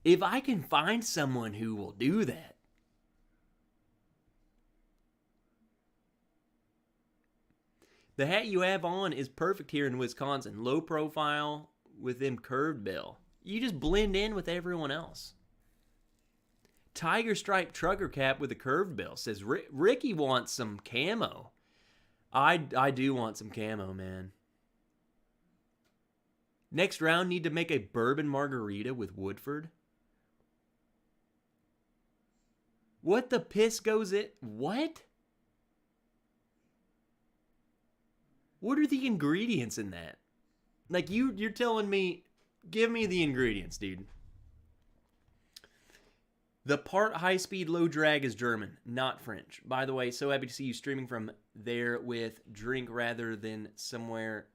if I can find someone who will do that. The hat you have on is perfect here in Wisconsin. Low profile with them curved bill. You just blend in with everyone else. Tiger stripe trucker cap with a curved bill. Says Ricky wants some camo. I do want some camo, man. Next round, need to make a bourbon margarita with Woodford. What the piss goes it? What? What are the ingredients in that? Like, you're telling me, give me the ingredients, dude. The part high-speed, low-drag is German, not French. By the way, so happy to see you streaming from there with drink rather than somewhere.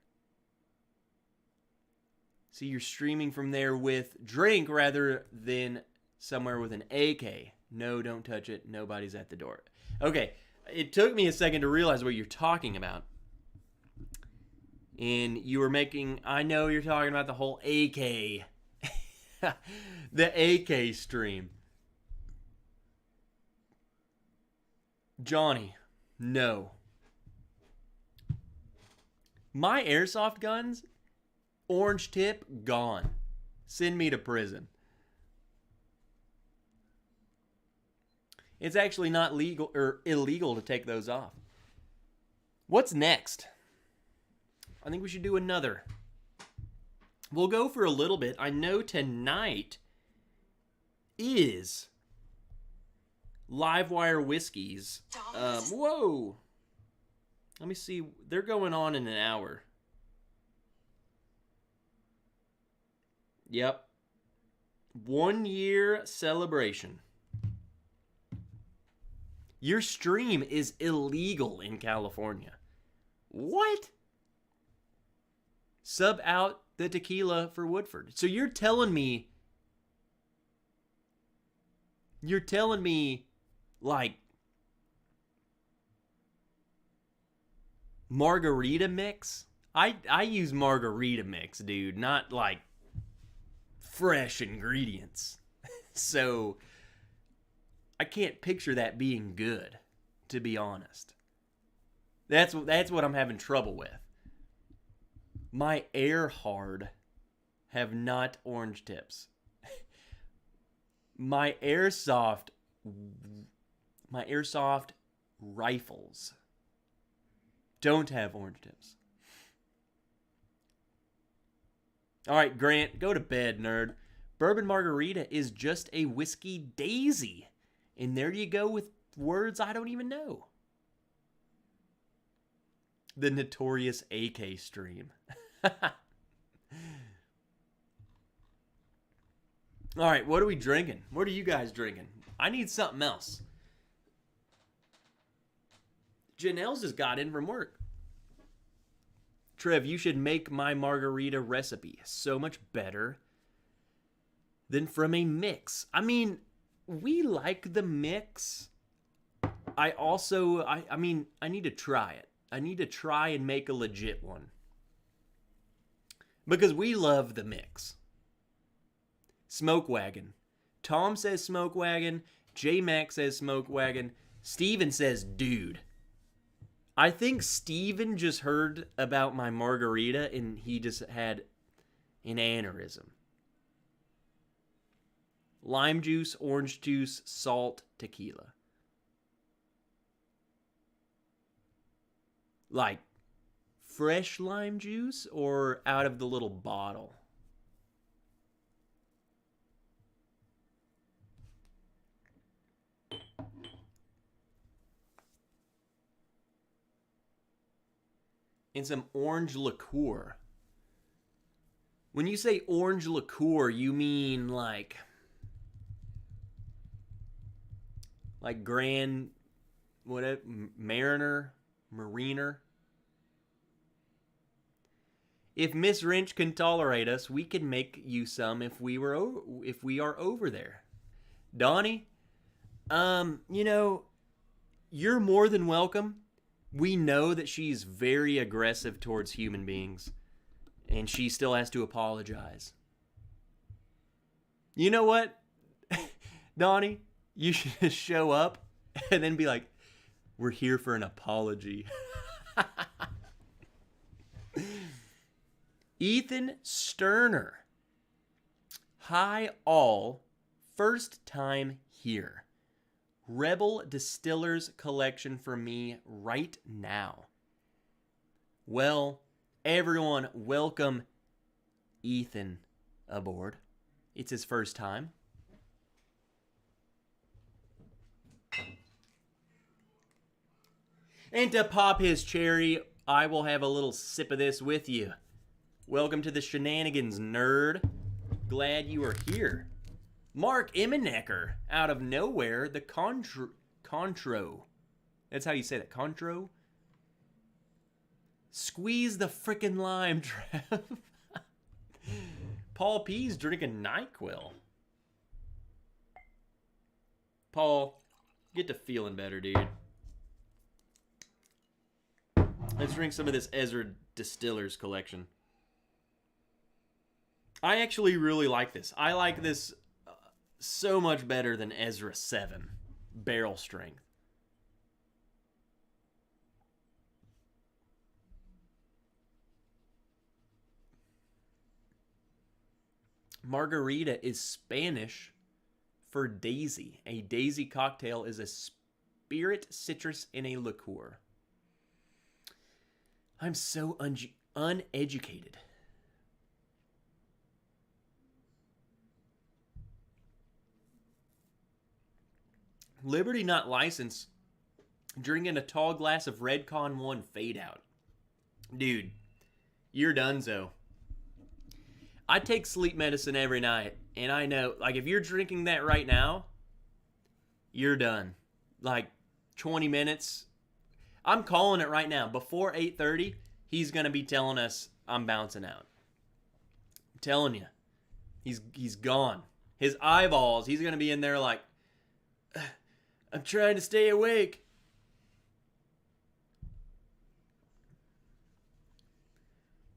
See, you're streaming from there with drink rather than somewhere with an AK. No, don't touch it. Nobody's at the door. Okay, it took me a second to realize what you're talking about. And you were making, I know you're talking about the whole AK. The AK stream. Johnny, no. My airsoft guns, orange tip, gone. Send me to prison. It's actually not legal or illegal to take those off. What's next? I think we should do another. We'll go for a little bit. I know tonight is Livewire Whiskeys. Whoa. Let me see. They're going on in an hour. Yep. 1 year celebration. Your stream is illegal in California. What? Sub out the tequila for Woodford. So you're telling me like margarita mix? I use margarita mix, dude, not like fresh ingredients. So I can't picture that being good, to be honest. That's what I'm having trouble with. My air hard have not orange tips. My airsoft rifles don't have orange tips. All right, Grant, go to bed, nerd. Bourbon margarita is just a whiskey daisy. And there you go with words I don't even know. The notorious AK stream. All right, what are we drinking? What are you guys drinking? I need something else. Janelle's just got in from work. Trev, you should make my margarita recipe. So much better than from a mix. I mean, we like the mix. I need to try it. I need to try and make a legit one. Because we love the mix. Smoke Wagon. Tom says Smoke Wagon. J-Mac says Smoke Wagon. Steven says dude. I think Steven just heard about my margarita and he just had an aneurysm. Lime juice, orange juice, salt, tequila. Like fresh lime juice or out of the little bottle? And some orange liqueur. When you say orange liqueur, you mean like Grand, whatever, Mariner. If Miss Wrench can tolerate us, we can make you some if we are over there. Donnie, you're more than welcome. We know that she's very aggressive towards human beings, and she still has to apologize. You know what, Donnie? You should just show up and then be like, we're here for an apology. Ethan Sterner. Hi all. First time here. Rebel Distillers collection for me right now. Well, everyone, welcome Ethan aboard. It's his first time. And to pop his cherry, I will have a little sip of this with you. Welcome to the shenanigans, nerd. Glad you are here. Mark Immenecker, out of nowhere, the Contro. That's how you say that, Contro? Squeeze the frickin' lime, Trev. Paul P's drinking NyQuil. Paul, get to feeling better, dude. Let's drink some of this Ezra Distillers collection. I actually really like this. I like this so much better than Ezra 7 barrel strength. Margarita is Spanish for daisy. A daisy cocktail is a spirit, citrus, in a liqueur. I'm so uneducated. Liberty not licensed. Drinking a tall glass of Redcon 1 fade out. Dude, you're donezo. I take sleep medicine every night, and I know, like, if you're drinking that right now, you're done. Like, 20 minutes. I'm calling it right now. Before 8:30, he's going to be telling us I'm bouncing out. I'm telling you. He's gone. His eyeballs, he's going to be in there like, I'm trying to stay awake.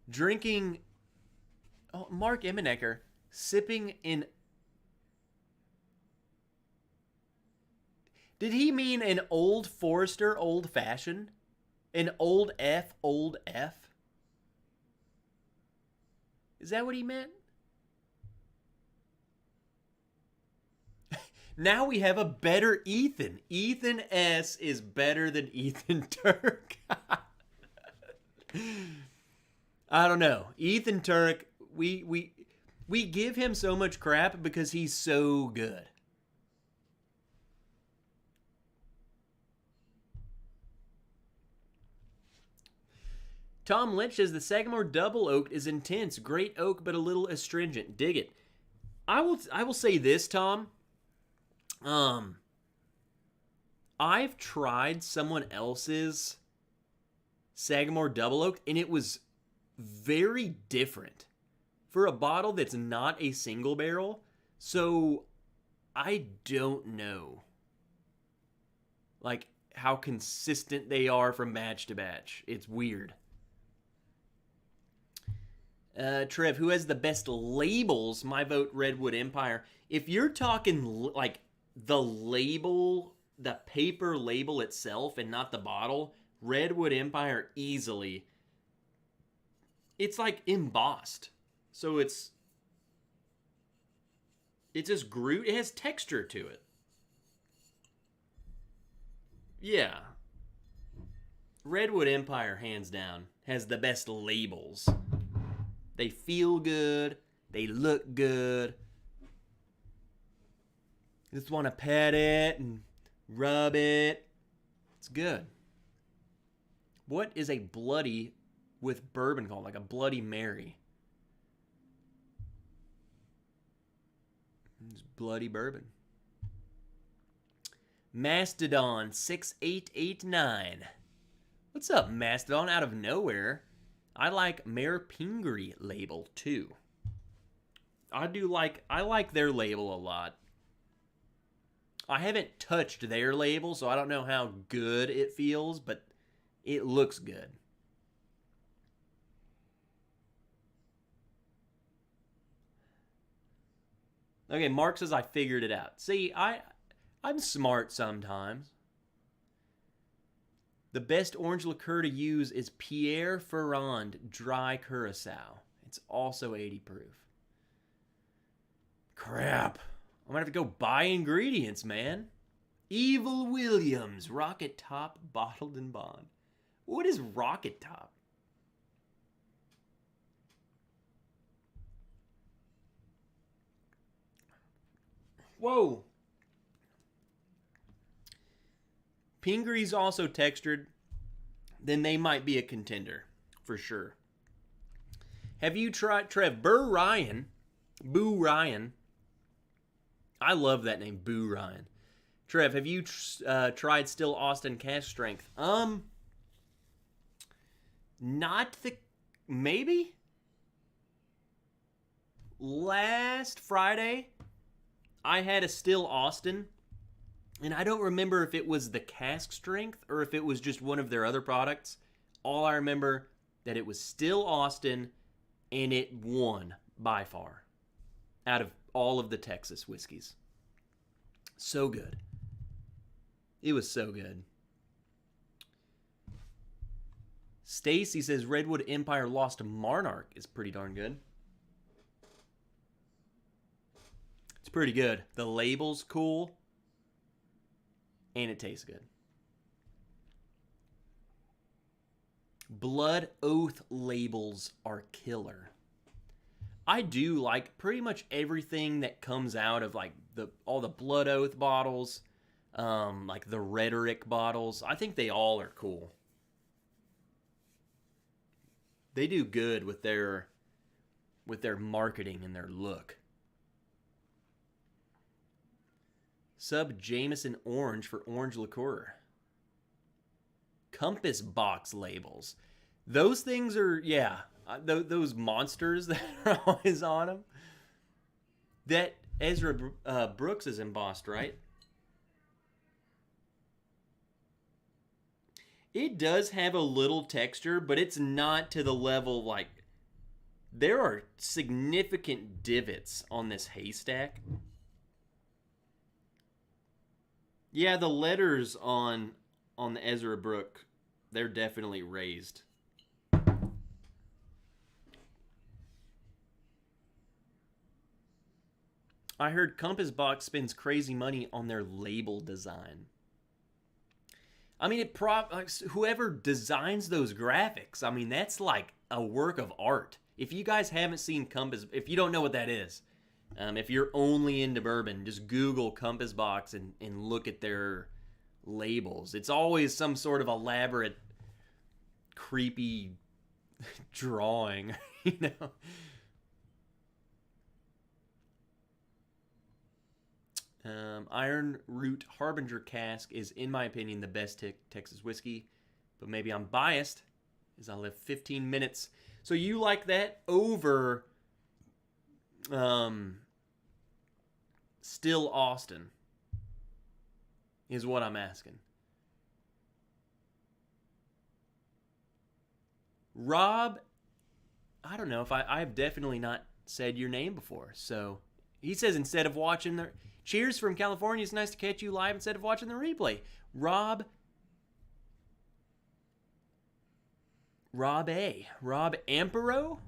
Drinking... Oh, Mark Immenecker, sipping in... Did he mean an Old Forester Old Fashioned? An Old F Old F? Is that what he meant? Now we have a better Ethan. Ethan S. is better than Ethan Turk. I don't know. Ethan Turk, we give him so much crap because he's so good. Tom Lynch says the Sagamore Double Oaked is intense, great oak, but a little astringent. Dig it. I will say this, Tom. I've tried someone else's Sagamore Double Oaked, and it was very different for a bottle that's not a single barrel. So I don't know, like, how consistent they are from batch to batch. It's weird. Trev, who has the best labels? My vote, Redwood Empire. If you're talking like the label, the paper label itself and not the bottle, Redwood Empire easily. It's like embossed. So it's just Groot. It has texture to it. Yeah. Redwood Empire, hands down, has the best labels. They feel good. They look good. You just want to pet it and rub it. It's good. What is a bloody with bourbon called? Like a Bloody Mary. It's Bloody Bourbon. Mastodon 6889. What's up, Mastodon? Out of nowhere. I like Mayor Pingree label too. I like their label a lot. I haven't touched their label, so I don't know how good it feels, but it looks good. Okay, Mark says I figured it out. See, I'm smart sometimes. The best orange liqueur to use is Pierre Ferrand Dry Curacao. It's also 80 proof. Crap. I'm going to have to go buy ingredients, man. Evil Williams Rocket Top Bottled in Bond. What is Rocket Top? Whoa. Pingree's also textured. Then they might be a contender. For sure. Have you tried, Trev, Boo Ryan. I love that name, Boo Ryan. Trev, have you tried Still Austin Cask Strength? Not the... Maybe? Last Friday, I had a Still Austin, and I don't remember if it was the cask strength or if it was just one of their other products. All I remember that it was Still Austin, and it won by far out of all of the Texas whiskeys. So good. It was so good. Stacy says Redwood Empire Lost Monarch is pretty darn good. It's pretty good. The label's cool. And it tastes good. Blood Oath labels are killer. I do like pretty much everything that comes out of like all the Blood Oath bottles, like the Rhetoric bottles. I think they all are cool. They do good with their marketing and their look. Sub Jameson Orange for orange liqueur. Compass box labels. Those things are, yeah, those monsters that are always on them. That Ezra Brooks is embossed, right? It does have a little texture, but it's not to the level, like, there are significant divots on this haystack. Yeah, the letters on the Ezra Brook, they're definitely raised. I heard Compass Box spends crazy money on their label design. I mean, whoever designs those graphics, I mean, that's like a work of art. If you guys haven't seen Compass, if you don't know what that is, if you're only into bourbon, just Google Compass Box and look at their labels. It's always some sort of elaborate, creepy drawing, you know. Iron Root Harbinger Cask is, in my opinion, the best Texas whiskey, but maybe I'm biased as I live 15 minutes. So you like that over Still Austin is what I'm asking. Rob, I don't know if I've definitely not said your name before. So he says instead of watching the cheers from California, it's nice to catch you live instead of watching the replay. Rob Amparo?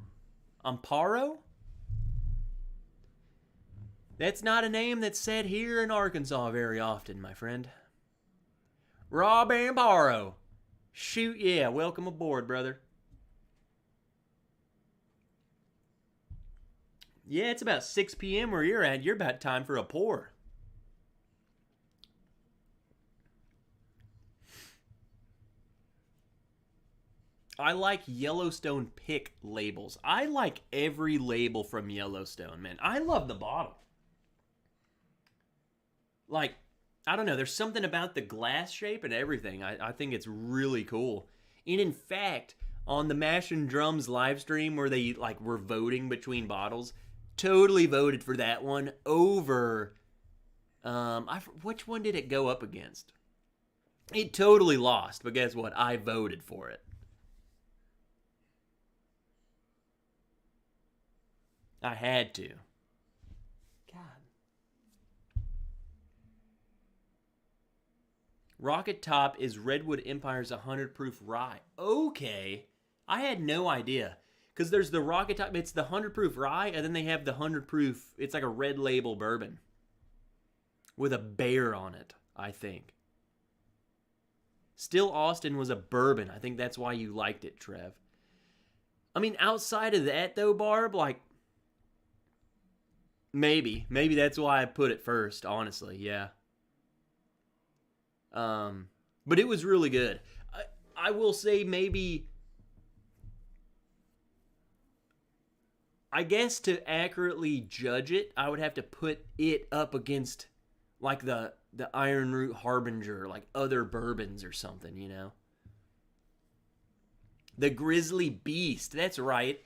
That's not a name that's said here in Arkansas very often, my friend. Rob Amparo. Shoot, yeah, welcome aboard, brother. Yeah, it's about 6 p.m. where you're at. You're about time for a pour. I like Yellowstone pick labels. I like every label from Yellowstone, man. I love the bottle. Like, I don't know. There's something about the glass shape and everything. I think it's really cool. And in fact, on the Mash and Drums live stream where they like were voting between bottles, totally voted for that one over which one did it go up against? It totally lost, but guess what? I voted for it. I had to. God. Rocket Top is Redwood Empire's 100 proof rye. Okay. I had no idea. Because there's the Rocket Top, it's the 100 proof rye, and then they have the 100 proof, it's like a red label bourbon. With a bear on it, I think. Still Austin was a bourbon. I think that's why you liked it, Trev. I mean, outside of that, though, Barb, like, maybe that's why I put it first, honestly, yeah. But it was really good. I will say maybe, I guess to accurately judge it, I would have to put it up against like the Iron Root Harbinger, like other bourbons or something, you know. The Grizzly Beast, that's right.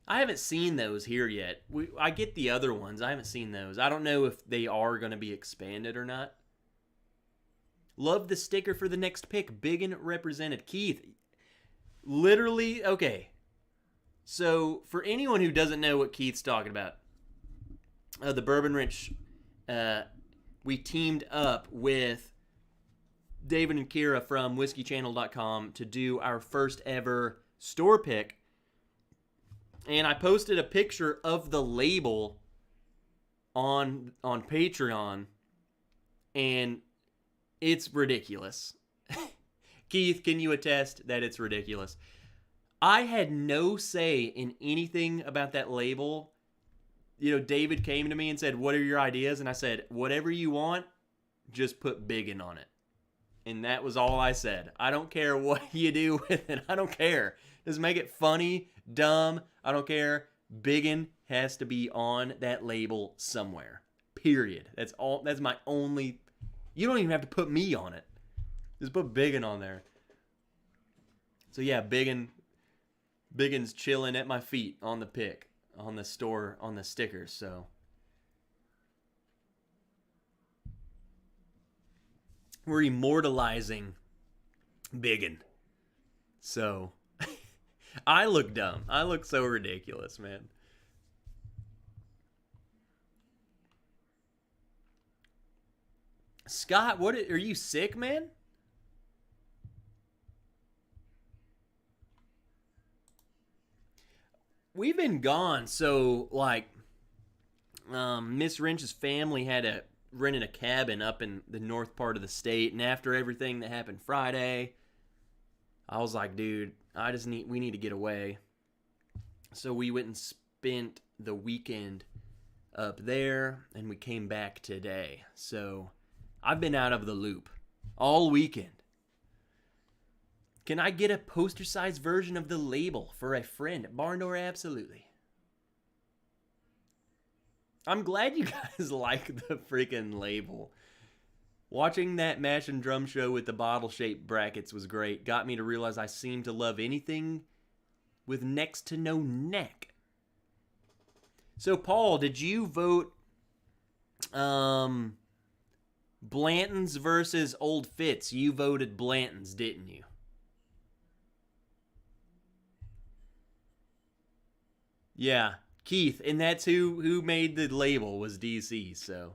I haven't seen those here yet. I get the other ones. I haven't seen those. I don't know if they are going to be expanded or not. Love the sticker for the next pick. Biggin represented. Keith, literally, okay. So, for anyone who doesn't know what Keith's talking about, the Bourbon Ranch, we teamed up with David and Kira from whiskeychannel.com to do our first ever store pick. And I posted a picture of the label on Patreon, and it's ridiculous. Keith, can you attest that it's ridiculous? I had no say in anything about that label. You know, David came to me and said, "What are your ideas?" And I said, "Whatever you want, just put Biggin on it." And that was all I said. I don't care what you do with it. I don't care. Just make it funny, dumb. I don't care. Biggin has to be on that label somewhere. Period. That's all. That's my only. You don't even have to put me on it. Just put Biggin on there. So yeah, Biggin's chilling at my feet on the pick, on the store, on the stickers. So we're immortalizing Biggin. So I look dumb. I look so ridiculous, man. Scott, what are you sick, man? We've been gone, so like Miss Wrench's family had rented a cabin up in the north part of the state, and after everything that happened Friday, I was like, dude, we need to get away. So we went and spent the weekend up there, and we came back today. So I've been out of the loop all weekend. Can I get a poster-sized version of the label for a friend at Barn Door? Absolutely. I'm glad you guys like the freaking label. Watching that Mash and Drum show with the bottle-shaped brackets was great. Got me to realize I seem to love anything with next to no neck. So, Paul, did you vote Blanton's versus Old Fitz? You voted Blanton's, didn't you? Yeah, Keith, and that's who made the label was DC, so.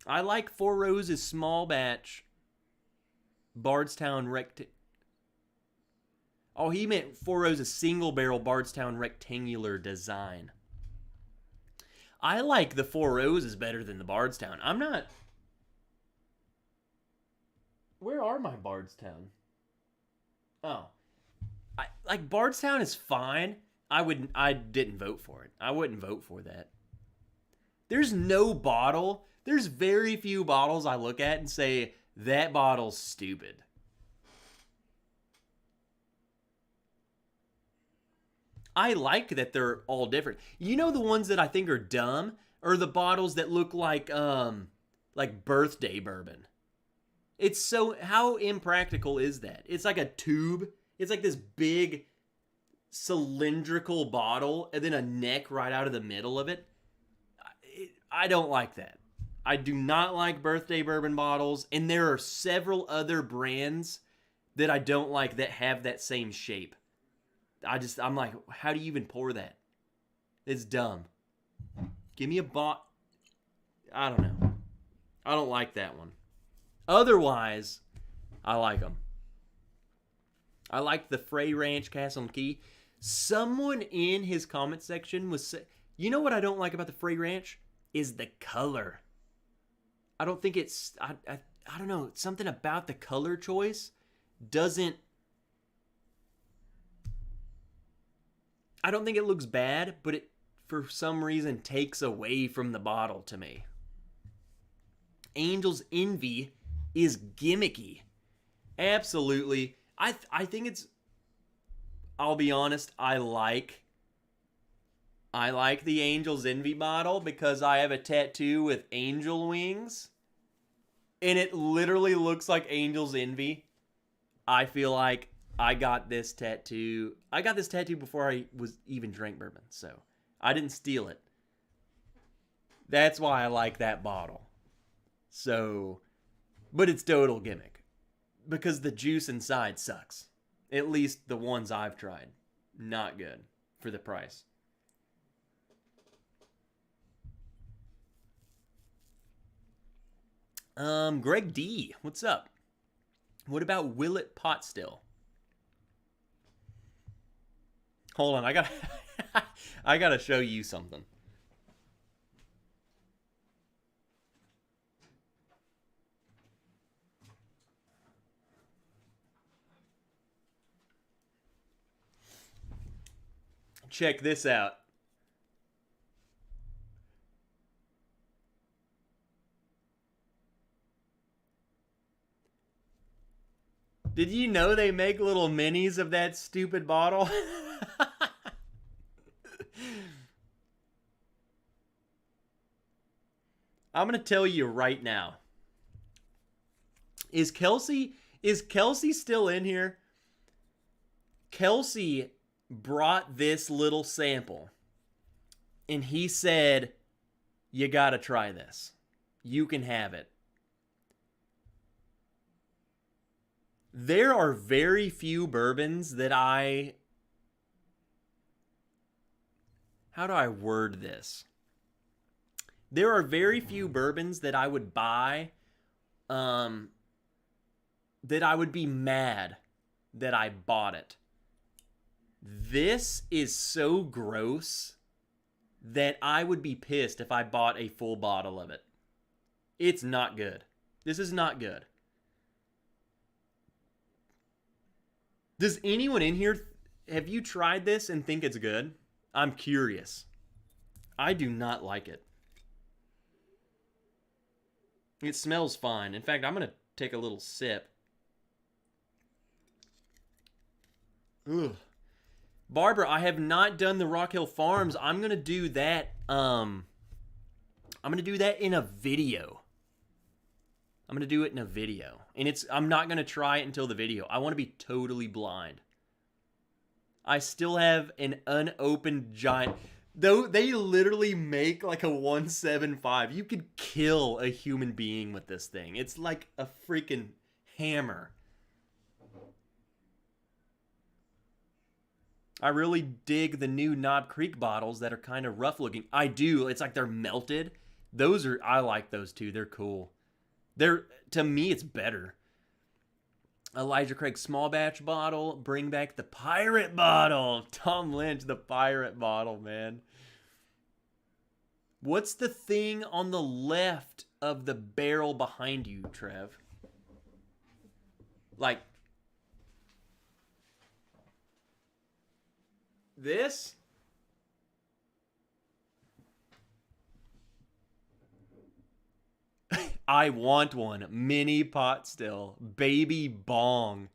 I like Four Roses small batch Bardstown Oh, he meant Four Roses single barrel Bardstown rectangular design. I like the Four Roses better than the Bardstown. I'm not. Where are my Bardstown? Oh. Like Bardstown is fine. I didn't vote for it. I wouldn't vote for that. There's no bottle. There's very few bottles I look at and say that bottle's stupid. I like that they're all different. You know the ones that I think are dumb are the bottles that look like birthday bourbon. It's so, how impractical is that? It's like a tube. It's like this big cylindrical bottle and then a neck right out of the middle of it. I don't like that. I do not like birthday bourbon bottles, and there are several other brands that I don't like that have that same shape. I'm like, how do you even pour that? It's dumb. Give me a I don't know. I don't like that one. Otherwise, I like them. I like the Frey Ranch Castle and Key. Someone in his comment section was saying, you know what I don't like about the Frey Ranch? Is the color. I don't think it's, I don't know, something about the color choice doesn't, I don't think it looks bad, but it, for some reason, takes away from the bottle to me. Angel's Envy is gimmicky. Absolutely. I think it's, I'll be honest, I like the Angel's Envy bottle because I have a tattoo with angel wings. And it literally looks like Angel's Envy. I feel like I got this tattoo before I was even drank bourbon. So I didn't steal it. That's why I like that bottle. So, but it's total gimmick. Because the juice inside sucks. At least the ones I've tried. Not good for the price. Greg D, what's up? What about Willet Pot Still? Hold on, I gotta show you something. Check this out. Did you know they make little minis of that stupid bottle? I'm going to tell you right now. Is Kelsey still in here? Kelsey brought this little sample. And he said, you got to try this. You can have it. There are very few bourbons that how do I word this? There are very few bourbons that I would buy, that I would be mad that I bought it. This is so gross that I would be pissed if I bought a full bottle of it. It's not good. This is not good. Does anyone in here have you tried this and think it's good? I'm curious. I do not like it. It smells fine. In fact, I'm going to take a little sip. Ugh. Barbara, I have not done the Rock Hill Farms. I'm going to do that. I'm going to do that in a video. I'm going to do it in a video. And I'm not going to try it until the video. I want to be totally blind. I still have an unopened giant. Though they literally make like a 175. You could kill a human being with this thing. It's like a freaking hammer. I really dig the new Knob Creek bottles that are kind of rough looking. I do. It's like they're melted. I like those too. They're cool. To me, it's better. Elijah Craig small batch bottle. Bring back the pirate bottle. Tom Lynch, the pirate bottle, man. What's the thing on the left of the barrel behind you, Trev? Like this? I want one. Mini pot still. Baby bong.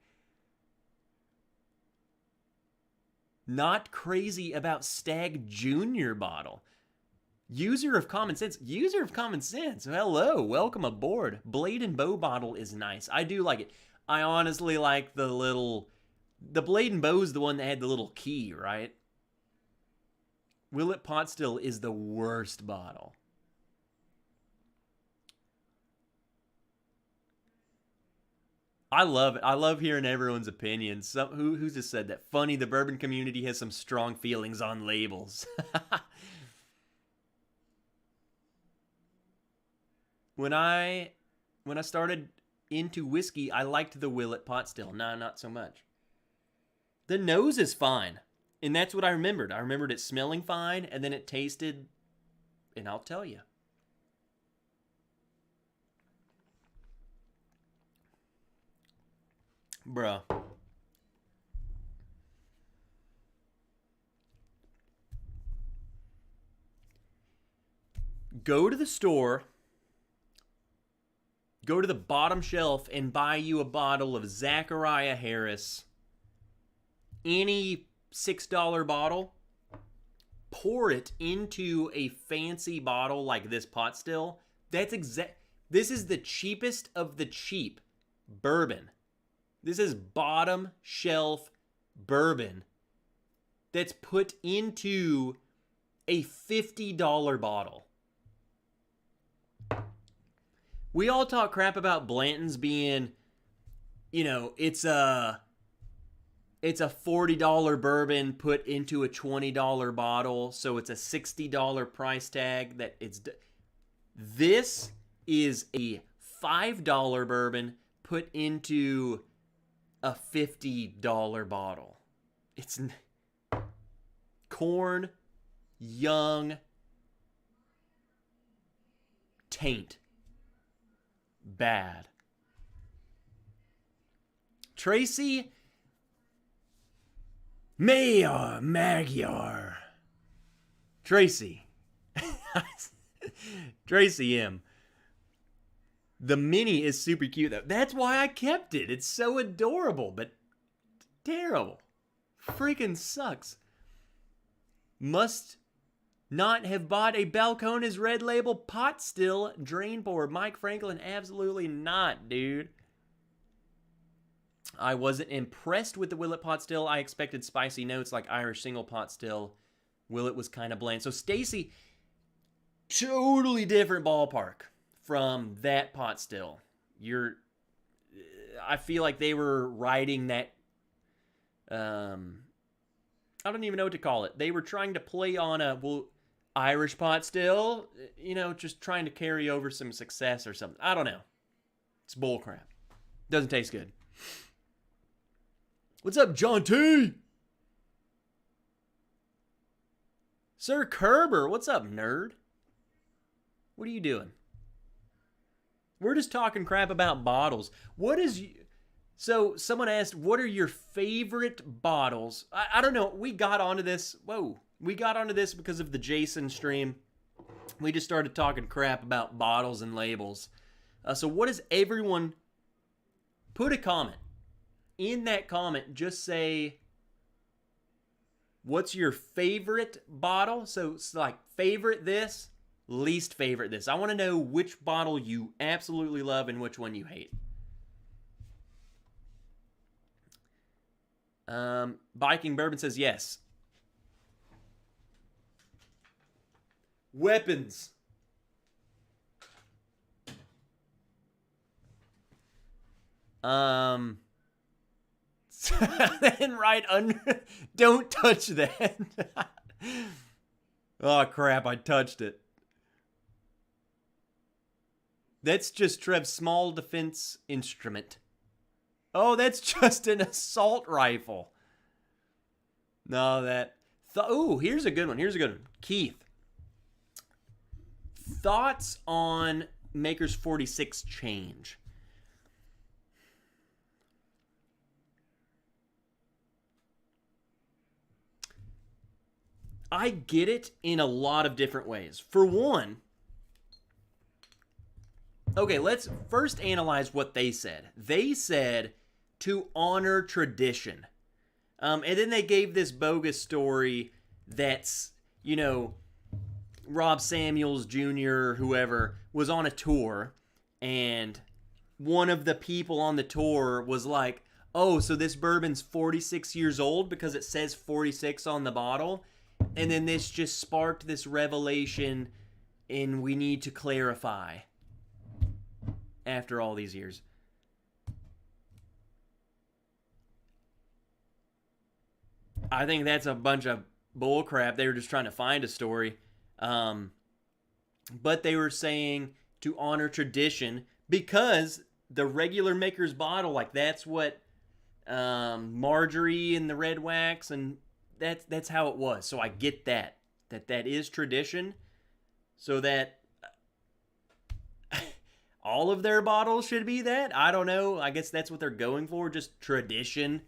Not crazy about Stag Junior bottle. User of common sense. User of common sense. Hello. Welcome aboard. Blade and Bow bottle is nice. I do like it. I honestly like the Blade and Bow is the one that had the little key, right? Willet Pot Still is the worst bottle. I love it. I love hearing everyone's opinions. Who just said that? Funny, the bourbon community has some strong feelings on labels. When I started into whiskey, I liked the Willet Pot Still. Nah, not so much. The nose is fine. And that's what I remembered. I remembered it smelling fine, and then it tasted, and I'll tell you. Bruh. Go to the store, go to the bottom shelf, and buy you a bottle of Zachariah Harris. Any $6 bottle. Pour it into a fancy bottle like this pot still. This is the cheapest of the cheap bourbon. This is bottom shelf bourbon that's put into a $50 bottle. We all talk crap about Blanton's being, it's a $40 bourbon put into a $20 bottle, so it's a $60 price tag. This is a $5 bourbon put into a $50 bottle. It's corn, young, taint, bad. Tracy Magyar. Tracy. Tracy M. The mini is super cute, though. That's why I kept it. It's so adorable, but terrible. Freaking sucks. Must not have bought a Balcones Red Label pot still drain pour. Mike Franklin, absolutely not, dude. I wasn't impressed with the Willet pot still. I expected spicy notes like Irish single pot still. Willet was kind of bland. So Stacy, totally different ballpark from that pot still. I feel like they were riding that, I don't even know what to call it. They were trying to play on Irish pot still, just trying to carry over some success or something. I don't know. It's bullcrap. Doesn't taste good. What's up, John T? Sir Kerber, what's up, nerd? What are you doing? We're just talking crap about bottles. What is So someone asked, what are your favorite bottles? I don't know. We got onto this. Whoa. We got onto this because of the Jason stream. We just started talking crap about bottles and labels. So what does everyone... Put a comment. In that comment, just say, what's your favorite bottle? So it's like favorite this, least favorite this. I want to know which bottle you absolutely love and which one you hate. Biking Bourbon says yes. Weapons. Then right under. Don't touch that. Oh crap! I touched it. That's just Trev's small defense instrument. Oh, that's just an assault rifle. No, that. Ooh, here's a good one. Here's a good one. Keith. Thoughts on Maker's 46 change? I get it in a lot of different ways. For one, okay, let's first analyze what they said. They said to honor tradition. And then they gave this bogus story that's, you know, Rob Samuels Jr., whoever, was on a tour, and one of the people on the tour was like, oh, so this bourbon's 46 years old because it says 46 on the bottle? And then this just sparked this revelation, and we need to clarify after all these years. I think that's a bunch of bull crap. They were just trying to find a story. But they were saying to honor tradition because the regular Maker's bottle, like that's what Marjorie and the red wax, and that's how it was. So I get that is tradition. So that all of their bottles should be that. I don't know. I guess that's what they're going for, just tradition.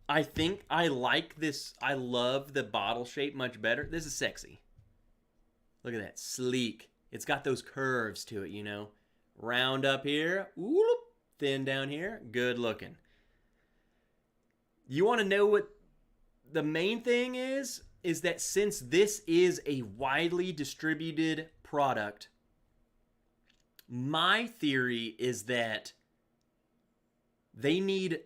I think I like this. I love the bottle shape much better. This is sexy. Look at that. Sleek. It's got those curves to it, you know. Round up here. Whoop, thin down here. Good looking. You want to know what the main thing is? Is that since this is a widely distributed product, my theory is that they need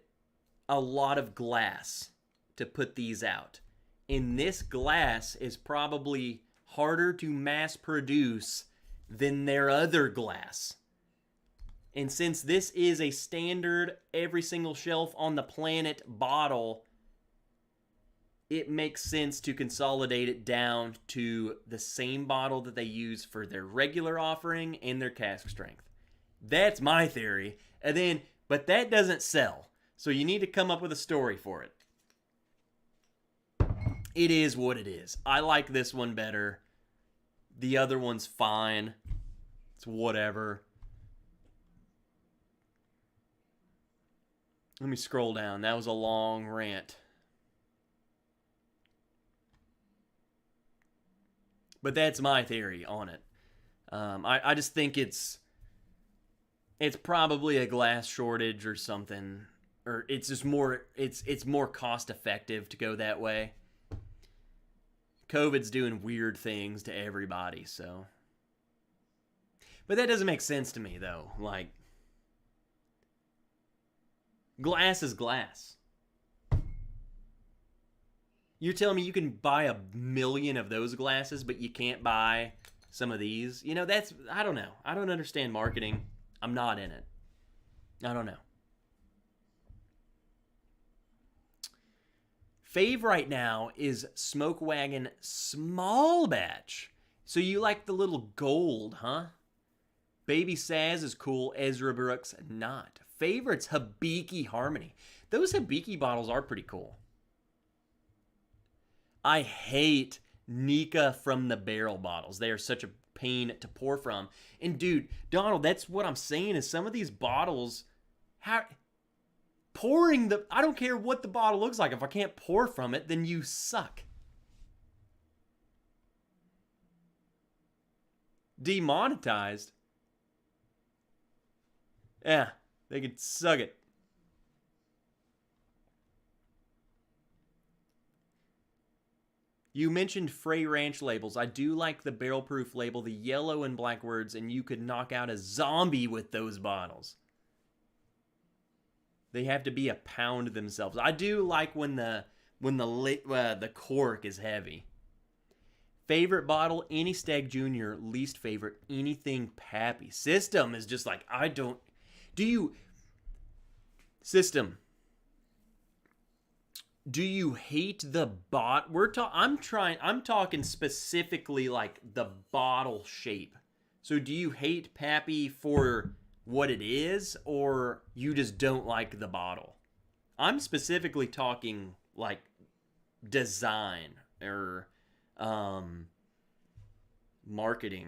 a lot of glass to put these out. And this glass is probably harder to mass produce than their other glass. And since this is a standard every single shelf on the planet bottle, it makes sense to consolidate it down to the same bottle that they use for their regular offering and their cask strength. That's my theory. But that doesn't sell. So you need to come up with a story for it. It is what it is. I like this one better. The other one's fine. It's whatever. Let me scroll down. That was a long rant. But that's my theory on it. I just think it's probably a glass shortage or something. Or it's just more, it's more cost effective to go that way. COVID's doing weird things to everybody, so. But that doesn't make sense to me, though. Like, glass is glass. You're telling me you can buy 1 million of those glasses, but you can't buy some of these? You know, that's, I don't know. I don't understand marketing. I'm not in it. I don't know. Fave right now is Smoke Wagon Small Batch. So you like the little gold, huh? Baby Saz is cool. Ezra Brooks, not. Favorite's Hibiki Harmony. Those Hibiki bottles are pretty cool. I hate Nika from the barrel bottles. They are such a pain to pour from. And dude, Donald, that's what I'm saying is some of these bottles, I don't care what the bottle looks like. If I can't pour from it, then you suck. Demonetized? Yeah, they could suck it. You mentioned Frey Ranch labels. I do like the barrel proof label, the yellow and black words, and you could knock out a zombie with those bottles. They have to be a pound themselves. I do like when the cork is heavy. Favorite bottle, any Stag Junior. Least favorite, anything Pappy. System is just like, I don't. Do you. System. Do you hate the I'm talking specifically like the bottle shape. So do you hate Pappy for what it is, or you just don't like the bottle? I'm specifically talking like design or marketing.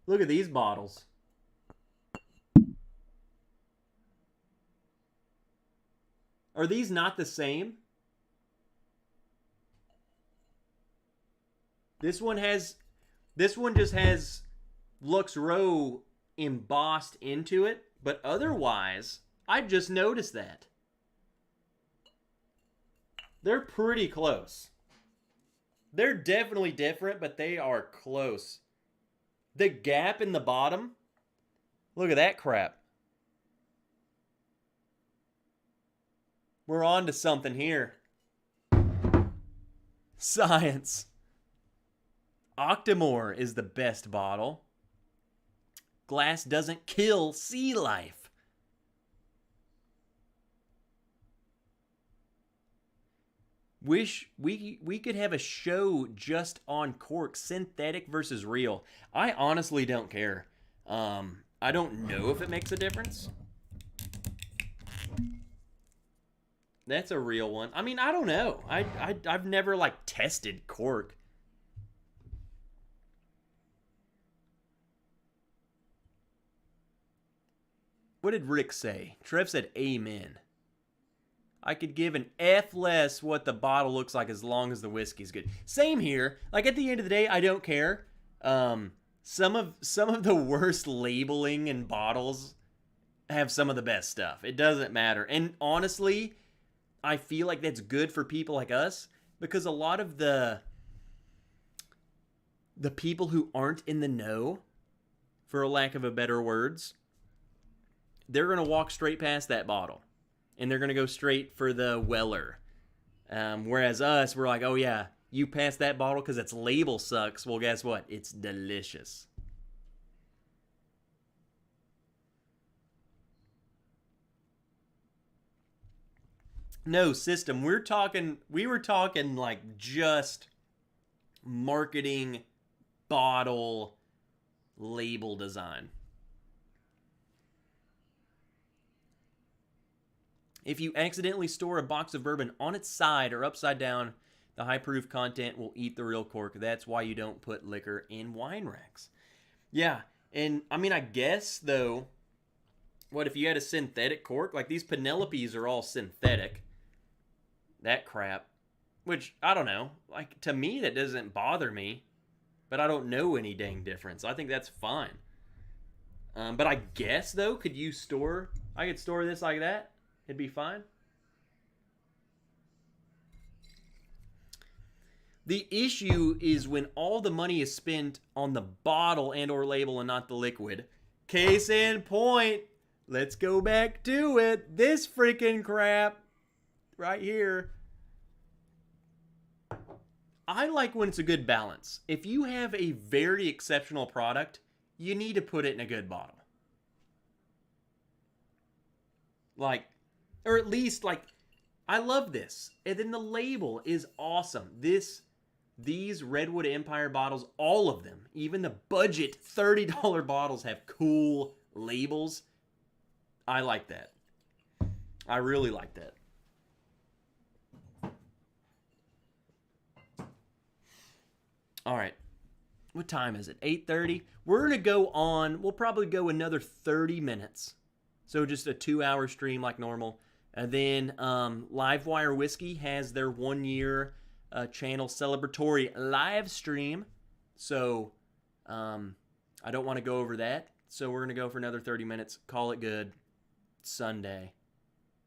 Look at these bottles. Are these not the same? This one just has Lux Row embossed into it, but otherwise, I just noticed that. They're pretty close. They're definitely different, but they are close. The gap in the bottom, look at that crap. We're on to something here. Science. Octomore is the best bottle. Glass doesn't kill sea life. Wish we could have a show just on cork, synthetic versus real. I honestly don't care. I don't know if it makes a difference. That's a real one. I mean, I don't know. I've never like tested cork. What did Rick say? Trev said amen. I could give an F less what the bottle looks like as long as the whiskey's good. Same here. Like at the end of the day, I don't care. Some of the worst labeling in bottles have some of the best stuff. It doesn't matter. And honestly, I feel like that's good for people like us because a lot of the people who aren't in the know, for a lack of a better words, they're going to walk straight past that bottle. And they're going to go straight for the Weller. Whereas us, we're like, oh yeah, you passed that bottle because its label sucks. Well, guess what? It's delicious. No, system. We were talking like just marketing, bottle, label design. If you accidentally store a box of bourbon on its side or upside down, the high proof content will eat the real cork. That's why you don't put liquor in wine racks. Yeah, and I mean, I guess, though, what if you had a synthetic cork? Like, these Penelopes are all synthetic. That crap. Which, I don't know. Like, to me, that doesn't bother me. But I don't know any dang difference. I think that's fine. But I guess, though, I could store this like that? It'd be fine. The issue is when all the money is spent on the bottle and or label and not the liquid. Case in point. Let's go back to it. This freaking crap right here. I like when it's a good balance. If you have a very exceptional product, you need to put it in a good bottle. Like, or at least, like, I love this. And then the label is awesome. These Redwood Empire bottles, all of them, even the budget $30 bottles have cool labels. I like that. I really like that. All right. What time is it? 8:30. We're going to go on. We'll probably go another 30 minutes. So just a 2-hour stream like normal. And then Livewire Whiskey has their 1-year channel celebratory live stream. So I don't want to go over that. So we're going to go for another 30 minutes. Call it good. Sunday.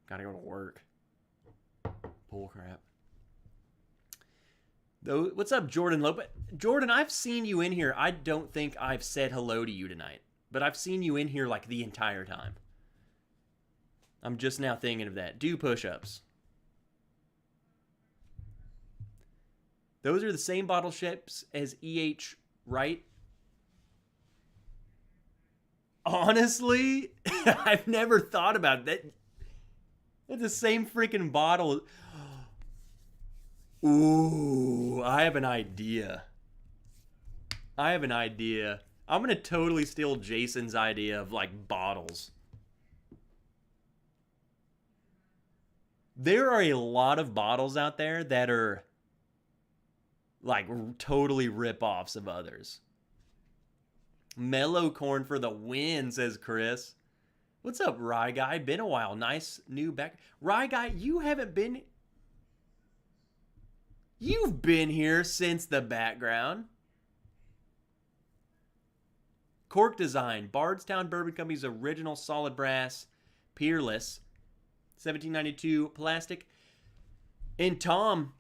Got to go to work. Bull crap. Though, what's up, Jordan Lopez? Jordan, I've seen you in here. I don't think I've said hello to you tonight. But I've seen you in here like the entire time. I'm just now thinking of that. Do push-ups. Those are the same bottle shapes as EH, right? Honestly, I've never thought about that. It's the same freaking bottle. Ooh, I have an idea. I'm going to totally steal Jason's idea of like bottles. There are a lot of bottles out there that are like totally rip-offs of others. Mellow corn for the win, says Chris. What's up, Rye Guy? Been a while. Nice new back. Rye Guy, you haven't been... You've been here since the background. Cork design. Bardstown Bourbon Company's original solid brass. Peerless. 1792 plastic. And Tom,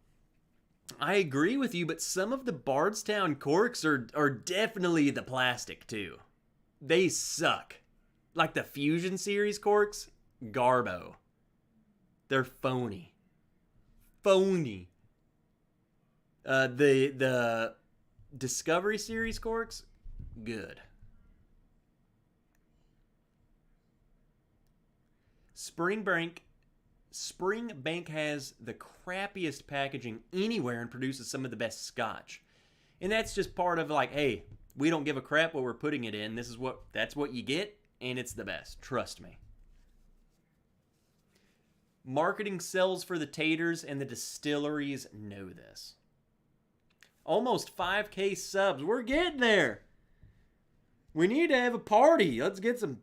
I agree with you, but some of the Bardstown corks are definitely the plastic too. They suck. Like the Fusion Series corks, garbo. They're phony. Phony. The Discovery Series corks, good. Springbank has the crappiest packaging anywhere and produces some of the best scotch. And that's just part of like, hey, we don't give a crap what we're putting it in. That's what you get, and it's the best. Trust me. Marketing sells for the taters, and the distilleries know this. Almost 5K subs. We're getting there. We need to have a party. Let's get some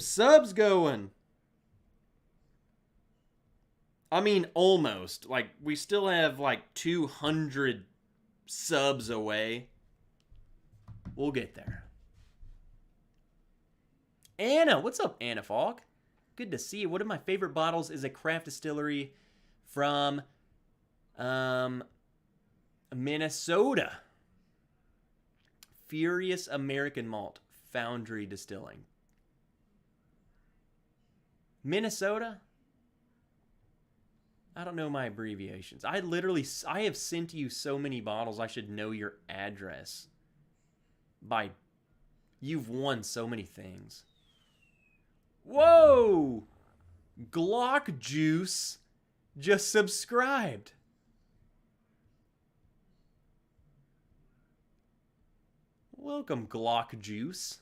subs going. I mean, almost. Like, we still have like 200 subs away. We'll get there. Anna, what's up, Anna Falk? Good to see you. One of my favorite bottles is a craft distillery from Minnesota. Furious American Malt Foundry Distilling. Minnesota? I don't know my abbreviations. I have sent you so many bottles, I should know your address. You've won so many things. Whoa! Glock Juice just subscribed. Welcome, Glock Juice.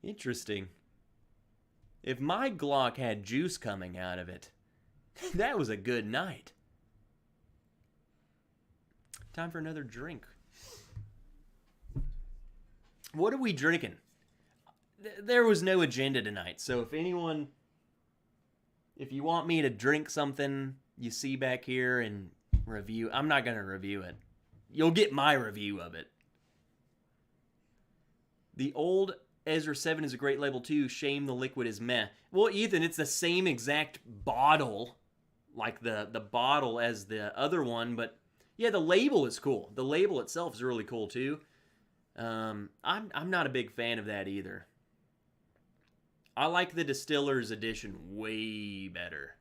Interesting. If my Glock had juice coming out of it, that was a good night. Time for another drink. What are we drinking? There was no agenda tonight, so if you want me to drink something you see back here and review, I'm not going to review it. You'll get my review of it. The old Ezra 7 is a great label too. Shame the liquid is meh. Well, Ethan, it's the same exact bottle, like the bottle as the other one, but yeah, the label is cool. The label itself is really cool too. I'm not a big fan of that either. I like the Distiller's Edition way better.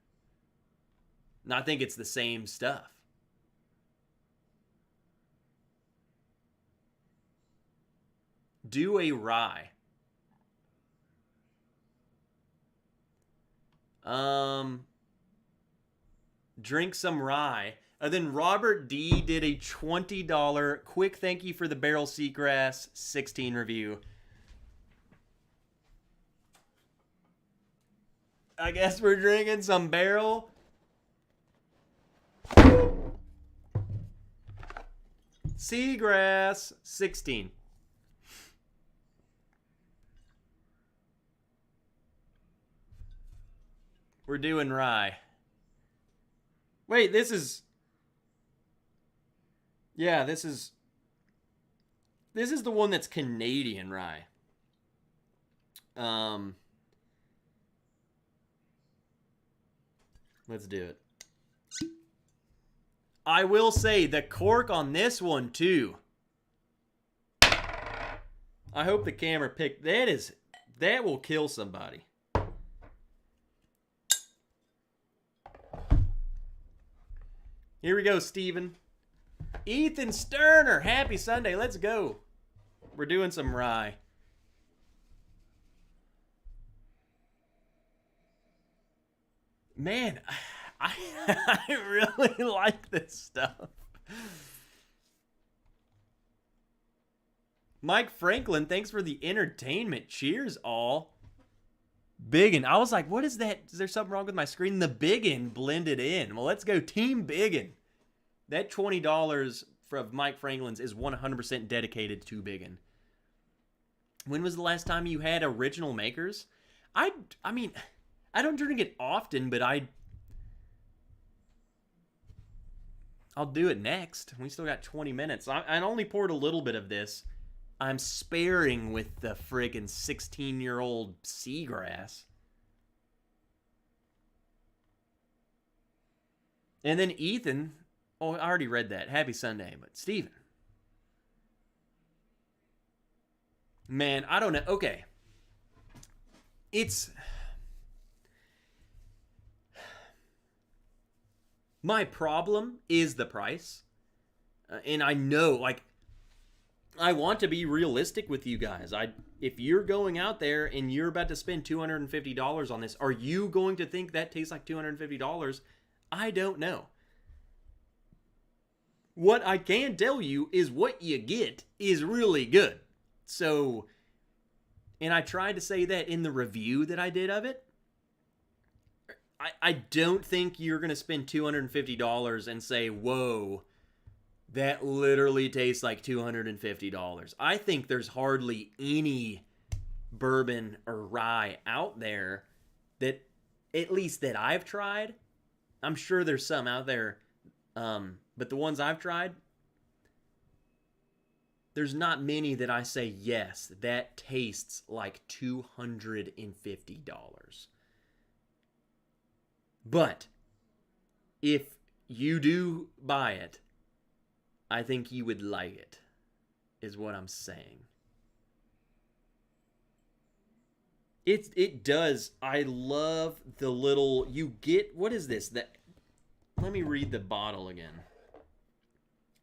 And I think it's the same stuff. Do a rye. Drink some rye. Then Robert D did a $20 quick thank you for the Barrel Seagrass 16 review. I guess we're drinking some barrel. Seagrass 16. We're doing rye. Wait, this is... Yeah, this is the one that's Canadian rye. Let's do it. I will say the cork on this one too. I hope the camera picked that will kill somebody. Here we go, Steven. Ethan Sterner, happy Sunday. Let's go. We're doing some rye. Man, I really like this stuff. Mike Franklin, thanks for the entertainment. Cheers, all. Biggin. I was like, what is that? Is there something wrong with my screen? The Biggin blended in. Well, let's go Team Biggin. That $20 from Mike Franklin's is 100% dedicated to Biggin. When was the last time you had original makers? I mean, I don't drink it often, but I'll do it next. We still got 20 minutes. I only poured a little bit of this. I'm sparing with the friggin' 16-year-old seagrass. And then Ethan, oh, I already read that. Happy Sunday. But Steven. Man, I don't know. Okay. My problem is the price. And I know, like, I want to be realistic with you guys. If you're going out there and you're about to spend $250 on this, are you going to think that tastes like $250? I don't know. What I can tell you is what you get is really good. So, and I tried to say that in the review that I did of it. I don't think you're going to spend $250 and say, whoa, that literally tastes like $250. I think there's hardly any bourbon or rye out there that, at least that I've tried. I'm sure there's some out there, but the ones I've tried, there's not many that I say, yes, that tastes like $250. But if you do buy it, I think you would like it, is what I'm saying. It does. I love the little, you get, what is this? Let me read the bottle again.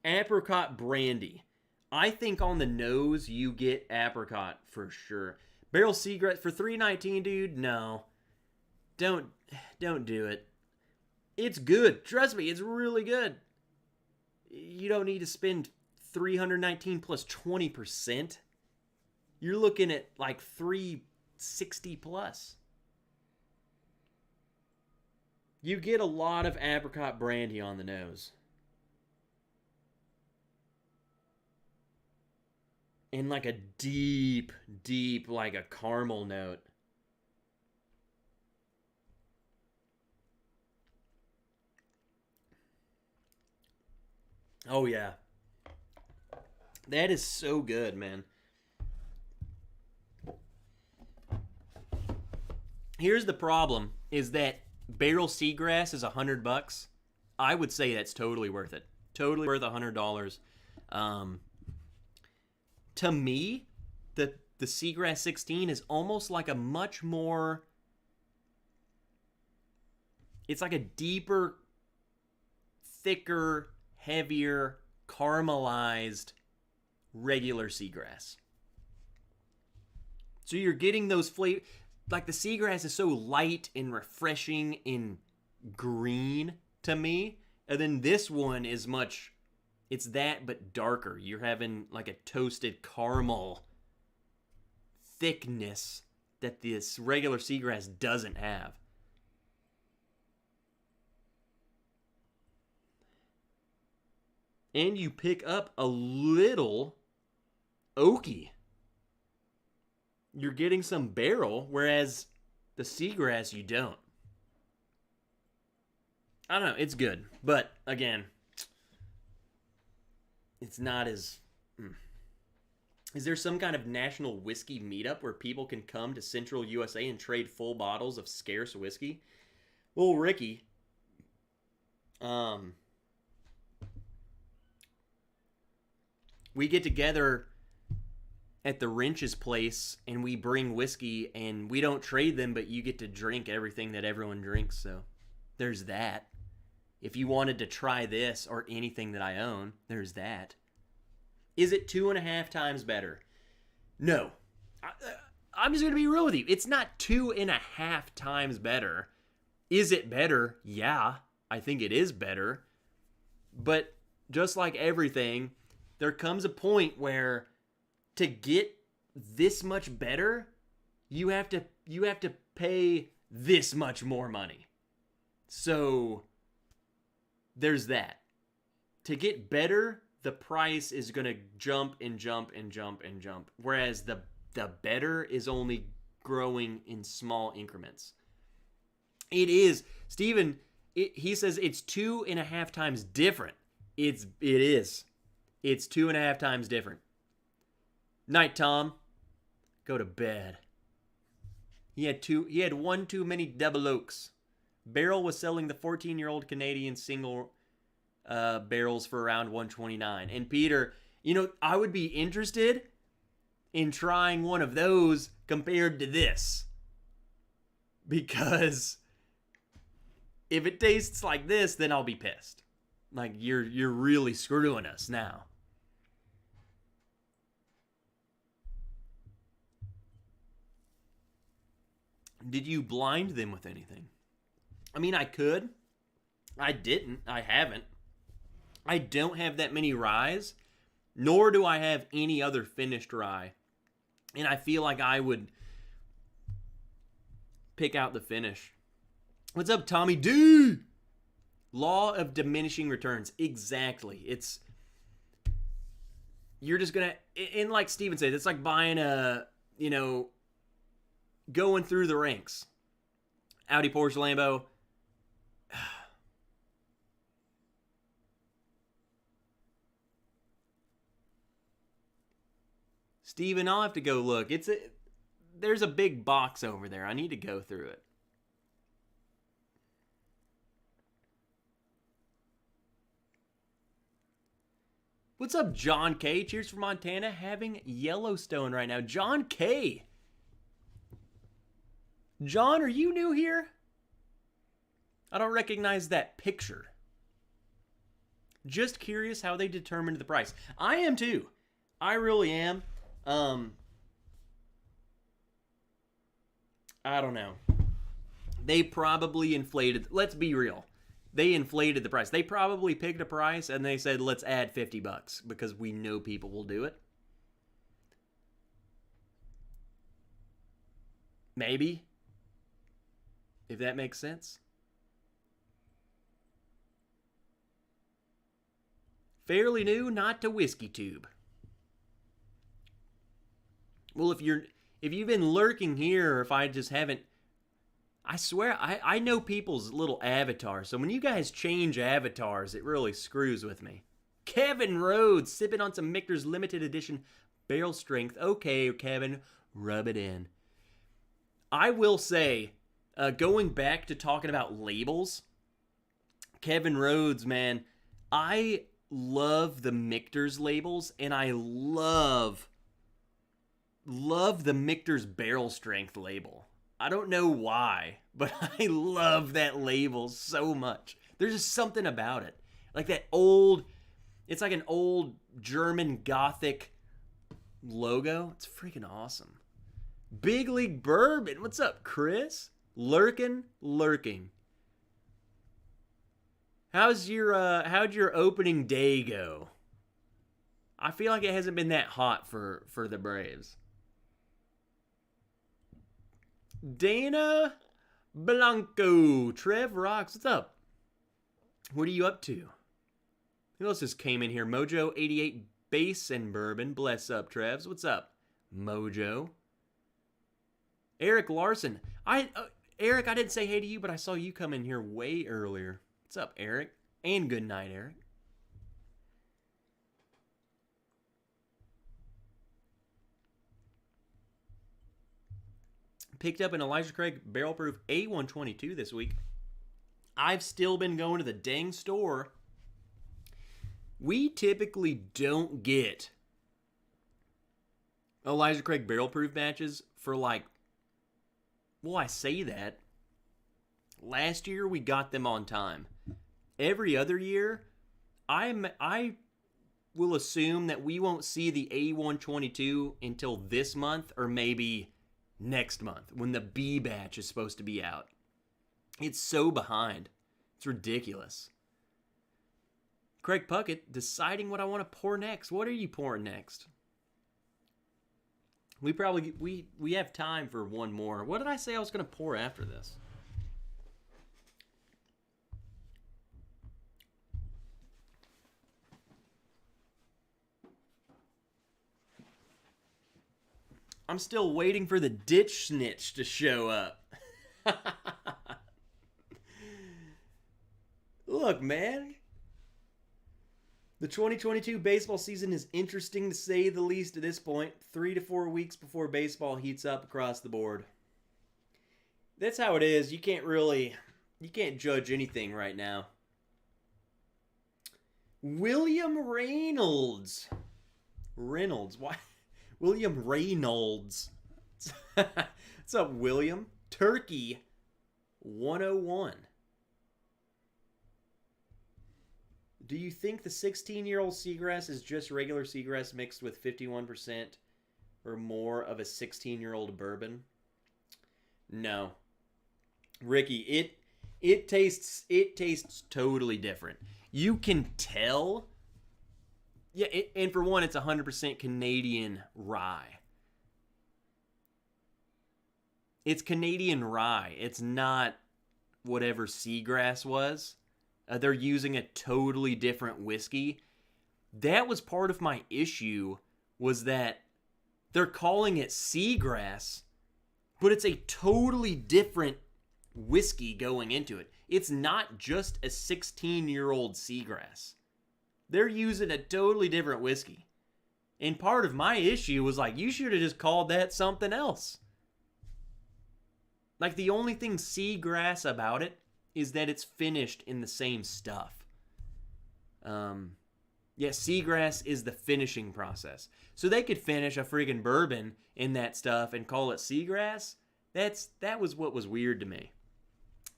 Apricot brandy. I think on the nose you get apricot for sure. Barrel Seagrass for $3.19, dude. No, don't do it. It's good. Trust me, it's really good. You don't need to spend $319 plus 20%. You're looking at like $360 plus. You get a lot of apricot brandy on the nose. And like a deep, like a caramel note. Oh, yeah. That is so good, man. Here's the problem, is that barrel seagrass is $100. I would say that's totally worth it. Totally worth $100. To me, the Seagrass 16 is almost like a much more... It's like a deeper, thicker, heavier, caramelized regular seagrass. So you're getting those flavors. Like the seagrass is so light and refreshing and green to me. And then this one is much, it's that but darker. You're having like a toasted caramel thickness that this regular seagrass doesn't have. and you pick up a little oaky. You're getting some barrel, whereas the seagrass you don't. I don't know. It's good, but again, it's not as. Is there some kind of national whiskey meetup where people can come to Central USA and trade full bottles of scarce whiskey? Well, Ricky, we get together at the Wrench's place and we bring whiskey and we don't trade them, but you get to drink everything that everyone drinks. So there's that. If you wanted to try this or anything that I own, there's that. Is it 2.5 times better? No. I'm just going to be real with you. It's not 2.5 times better. Is it better? Yeah, I think it is better. But just like everything, there comes a point where to get this much better, you have to pay this much more money. So there's that. To get better, the price is going to jump and jump and jump and jump. Whereas the better is only growing in small increments. It is. Steven, he says it's 2.5 times different. It is. It's 2.5 times different. Night, Tom. Go to bed. He had one too many double oaks. Barrel was selling the 14-year-old Canadian single barrels for around $129. And Peter, I would be interested in trying one of those compared to this. Because if it tastes like this, then I'll be pissed. Like you're really screwing us now. Did you blind them with anything? I mean, I could. I didn't. I haven't. I don't have that many ryes, nor do I have any other finished rye. And I feel like I would pick out the finish. What's up, Tommy D? Law of diminishing returns. Exactly. You're just going to, and like Steven said, it's like buying going through the ranks. Audi, Porsche, Lambo. Steven, I'll have to go look. There's a big box over there. I need to go through it. What's up, John K? Cheers from Montana. Having Yellowstone right now. John K. John, are you new here? I don't recognize that picture. Just curious how they determined the price. I am too. I really am. I don't know. They probably inflated. Let's be real. They inflated the price. They probably picked a price and they said, let's add $50 because we know people will do it. Maybe. If that makes sense. Fairly new, not to Whiskey Tube. Well, if you've been lurking here, or if I just haven't, I swear, I know people's little avatars. So when you guys change avatars, it really screws with me. Kevin Rhodes, sipping on some Michter's limited edition barrel strength. Okay, Kevin, rub it in. I will say, going back to talking about labels, Kevin Rhodes, man, I love the Michter's labels, and I love the Michter's barrel strength label. I don't know why, but I love that label so much. There's just something about it. Like that old, it's like an old German Gothic logo. It's freaking awesome. Big League Bourbon. What's up, Chris? Lurking. How'd your opening day go? I feel like it hasn't been that hot for the Braves. Dana Blanco. Trev Rocks. What's up? What are you up to? Who else just came in here? Mojo 88 Base and Bourbon. Bless up, Trevs. What's up, Mojo? Eric Larson. Eric, I didn't say hey to you, but I saw you come in here way earlier. What's up, Eric? And good night, Eric. Picked up an Elijah Craig Barrel Proof A122 this week. I've still been going to the dang store. We typically don't get Elijah Craig Barrel Proof batches for like, well, I say that. Last year we got them on time. Every other year, I will assume that we won't see the A122 until this month or maybe next month when the B batch is supposed to be out. It's so behind. It's ridiculous. Craig Puckett, deciding what I want to pour next. What are you pouring next? We have time for one more. What did I say I was going to pour after this? I'm still waiting for the ditch snitch to show up. Look, man. The 2022 baseball season is interesting to say the least at this point. 3 to 4 weeks before baseball heats up across the board. That's how it is. You can't judge anything right now. William Reynolds. Why? William Reynolds. What's up, William? Turkey 101. Do you think the 16-year-old seagrass is just regular seagrass mixed with 51% or more of a 16-year-old bourbon? No. Ricky, it tastes totally different. You can tell. Yeah, and for one, it's 100% Canadian rye. It's Canadian rye. It's not whatever seagrass was. They're using a totally different whiskey. That was part of my issue, was that they're calling it seagrass, but it's a totally different whiskey going into it. It's not just a 16-year-old seagrass. They're using a totally different whiskey. And part of my issue was like, you should have just called that something else. Like, the only thing seagrass about it is that it's finished in the same stuff. Seagrass is the finishing process. So they could finish a friggin' bourbon in that stuff and call it seagrass. That was what was weird to me.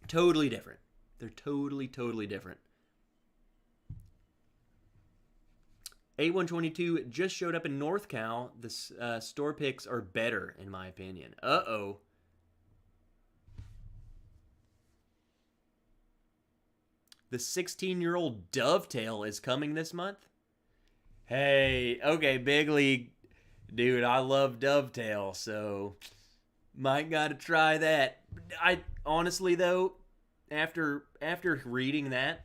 Totally different. They're totally different. A122 just showed up in North Cal. The store picks are better, in my opinion. Uh-oh. The 16-year-old Dovetail is coming this month? Hey, okay, big league. Dude, I love Dovetail, so might gotta try that. I honestly, though, after reading that,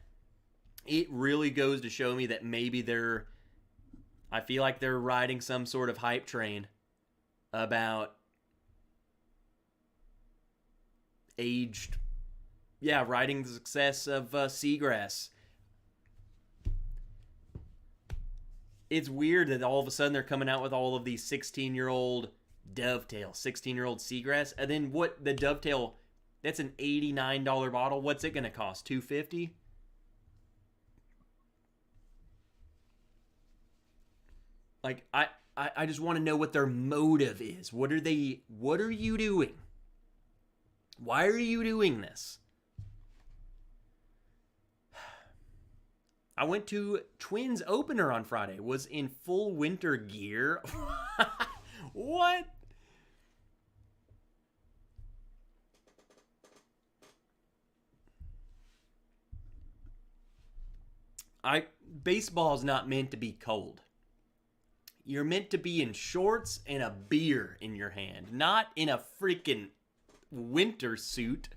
it really goes to show me that maybe I feel like they're riding some sort of hype train about riding the success of Seagrass. It's weird that all of a sudden they're coming out with all of these 16-year-old Dovetail, 16-year-old Seagrass, and then what the Dovetail, that's an $89 bottle. What's it going to cost? $250? Like, I just want to know what their motive is. What are you doing? Why are you doing this? I went to Twins opener on Friday. Was in full winter gear. What? Baseball is not meant to be cold. You're meant to be in shorts and a beer in your hand, not in a freaking winter suit.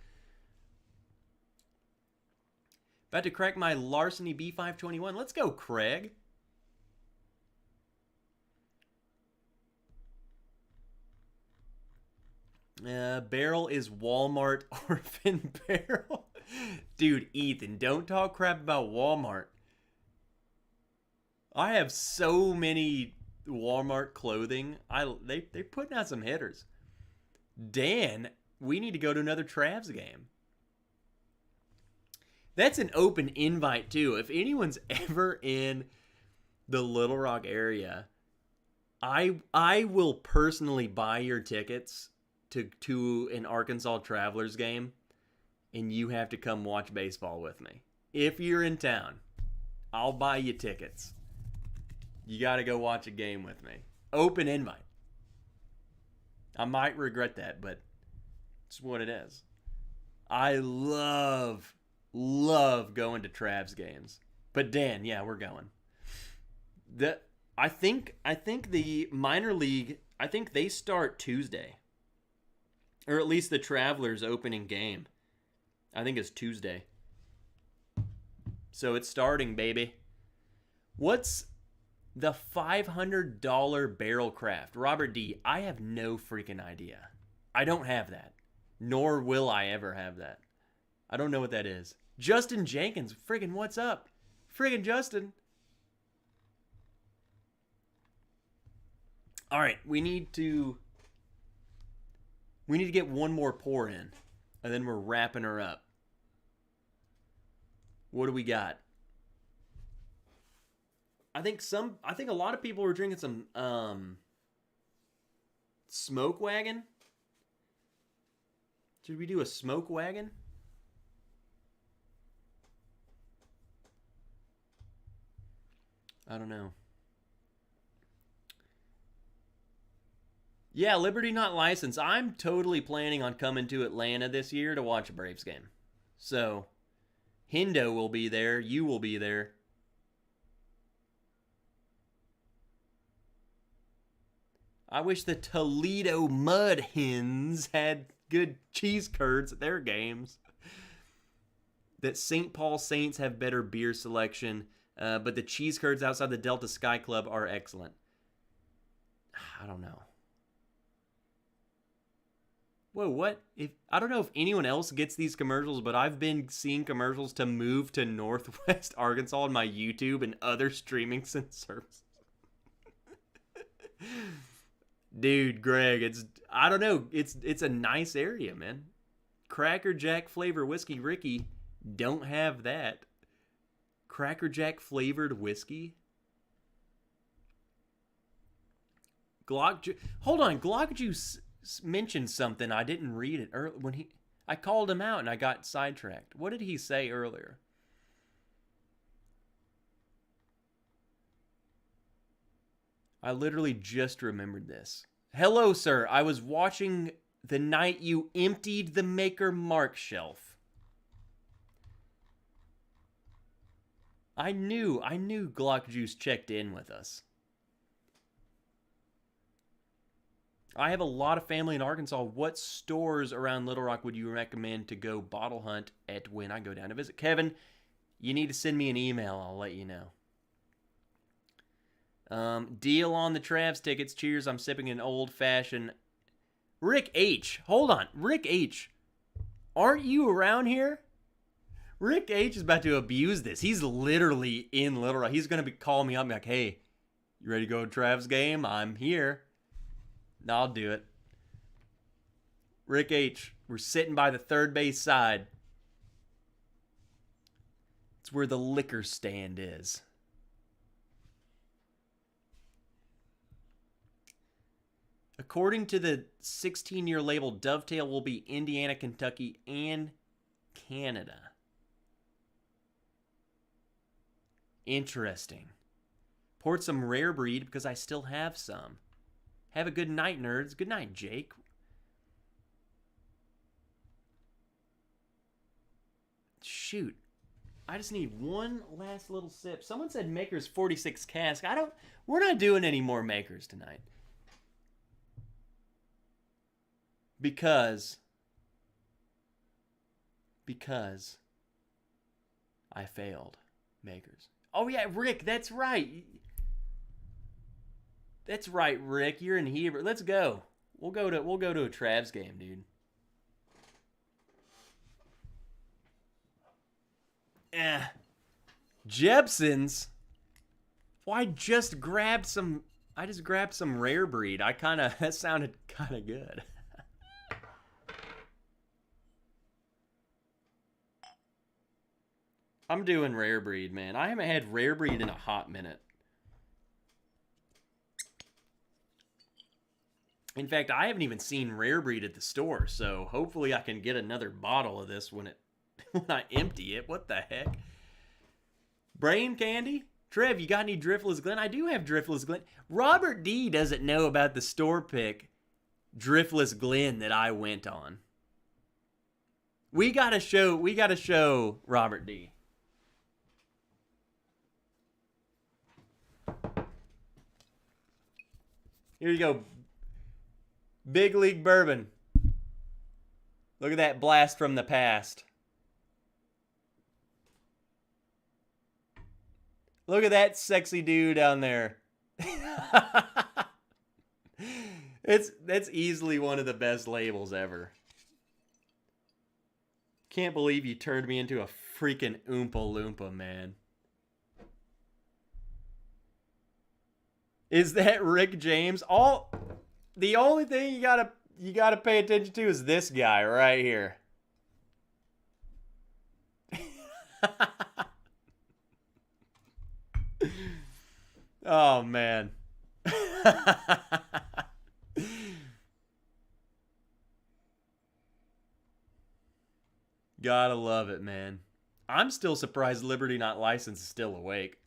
About to crack my Larceny B521. Let's go, Craig. Barrel is Walmart Orphan Barrel. Dude, Ethan, don't talk crap about Walmart. I have so many Walmart clothing. They're putting out some hitters. Dan, we need to go to another Travs game. That's an open invite too. If anyone's ever in the Little Rock area, I will personally buy your tickets to an Arkansas Travelers game, and you have to come watch baseball with me. If you're in town, I'll buy you tickets. You got to go watch a game with me. Open invite. I might regret that, but it's what it is. I love going to Travs games. But Dan, yeah, we're going. I think the minor league, I think they start Tuesday. Or at least the Travelers opening game. I think it's Tuesday. So it's starting, baby. What's the $500 barrel craft? Robert D, I have no freaking idea. I don't have that. Nor will I ever have that. I don't know what that is. Justin Jenkins, friggin' what's up? Friggin' Justin. All right, we need to get one more pour in, and then we're wrapping her up. What do we got? I think a lot of people were drinking some Smoke Wagon. Should we do a Smoke Wagon? I don't know. Yeah, Liberty not licensed. I'm totally planning on coming to Atlanta this year to watch a Braves game. So, Hindo will be there. You will be there. I wish the Toledo Mud Hens had good cheese curds at their games. That St. Paul Saints have better beer selection, but the cheese curds outside the Delta Sky Club are excellent. I don't know. Whoa, what? I don't know if anyone else gets these commercials, but I've been seeing commercials to move to Northwest Arkansas on my YouTube and other streaming services. Dude, Greg, I don't know. It's a nice area, man. Cracker Jack flavor whiskey, Ricky, don't have that. Cracker Jack flavored whiskey? Hold on, Glock Juice mentioned something. I didn't read it earlier when I called him out and I got sidetracked. What did he say earlier? I literally just remembered this. Hello, sir. I was watching the night you emptied the Maker Mark shelf. I knew Glock Juice checked in with us. I have a lot of family in Arkansas. What stores around Little Rock would you recommend to go bottle hunt at when I go down to visit? Kevin, you need to send me an email. I'll let you know. Deal on the Travs tickets. Cheers. I'm sipping an old-fashioned... Rick H. Hold on. Rick H. Aren't you around here? Rick H. is about to abuse this. He's literally in Little Rock. He's going to be calling me up and be like, hey, you ready to go to Travs game? I'm here. No, I'll do it. Rick H., we're sitting by the third base side. It's where the liquor stand is. According to the 16-year label, Dovetail will be Indiana, Kentucky, and Canada. Interesting. Poured some rare breed because I still have some. Have a good night, nerds. Good night, Jake. Shoot. I just need one last little sip. Someone said Maker's 46 cask. We're not doing any more Makers tonight. Because I failed. Makers. Oh yeah, Rick, that's right. That's right, Rick. You're in Hebrew. Let's go. We'll go to a Travs game, dude. Jepson's. Well, I just grabbed some rare breed. That sounded kind of good. I'm doing rare breed, man. I haven't had rare breed in a hot minute. In fact, I haven't even seen rare breed at the store, so hopefully I can get another bottle of this when I empty it. What the heck? Brain candy? Trev, you got any Driftless Glen? I do have Driftless Glen. Robert D doesn't know about the store pick Driftless Glen that I went on. We gotta show Robert D. Here you go. Big League Bourbon. Look at that blast from the past. Look at that sexy dude down there. That's easily one of the best labels ever. Can't believe you turned me into a freaking Oompa Loompa, man. Is that Rick James? The only thing you gotta pay attention to is this guy right here. Oh man. Gotta love it, man. I'm still surprised Liberty Not Licensed is still awake.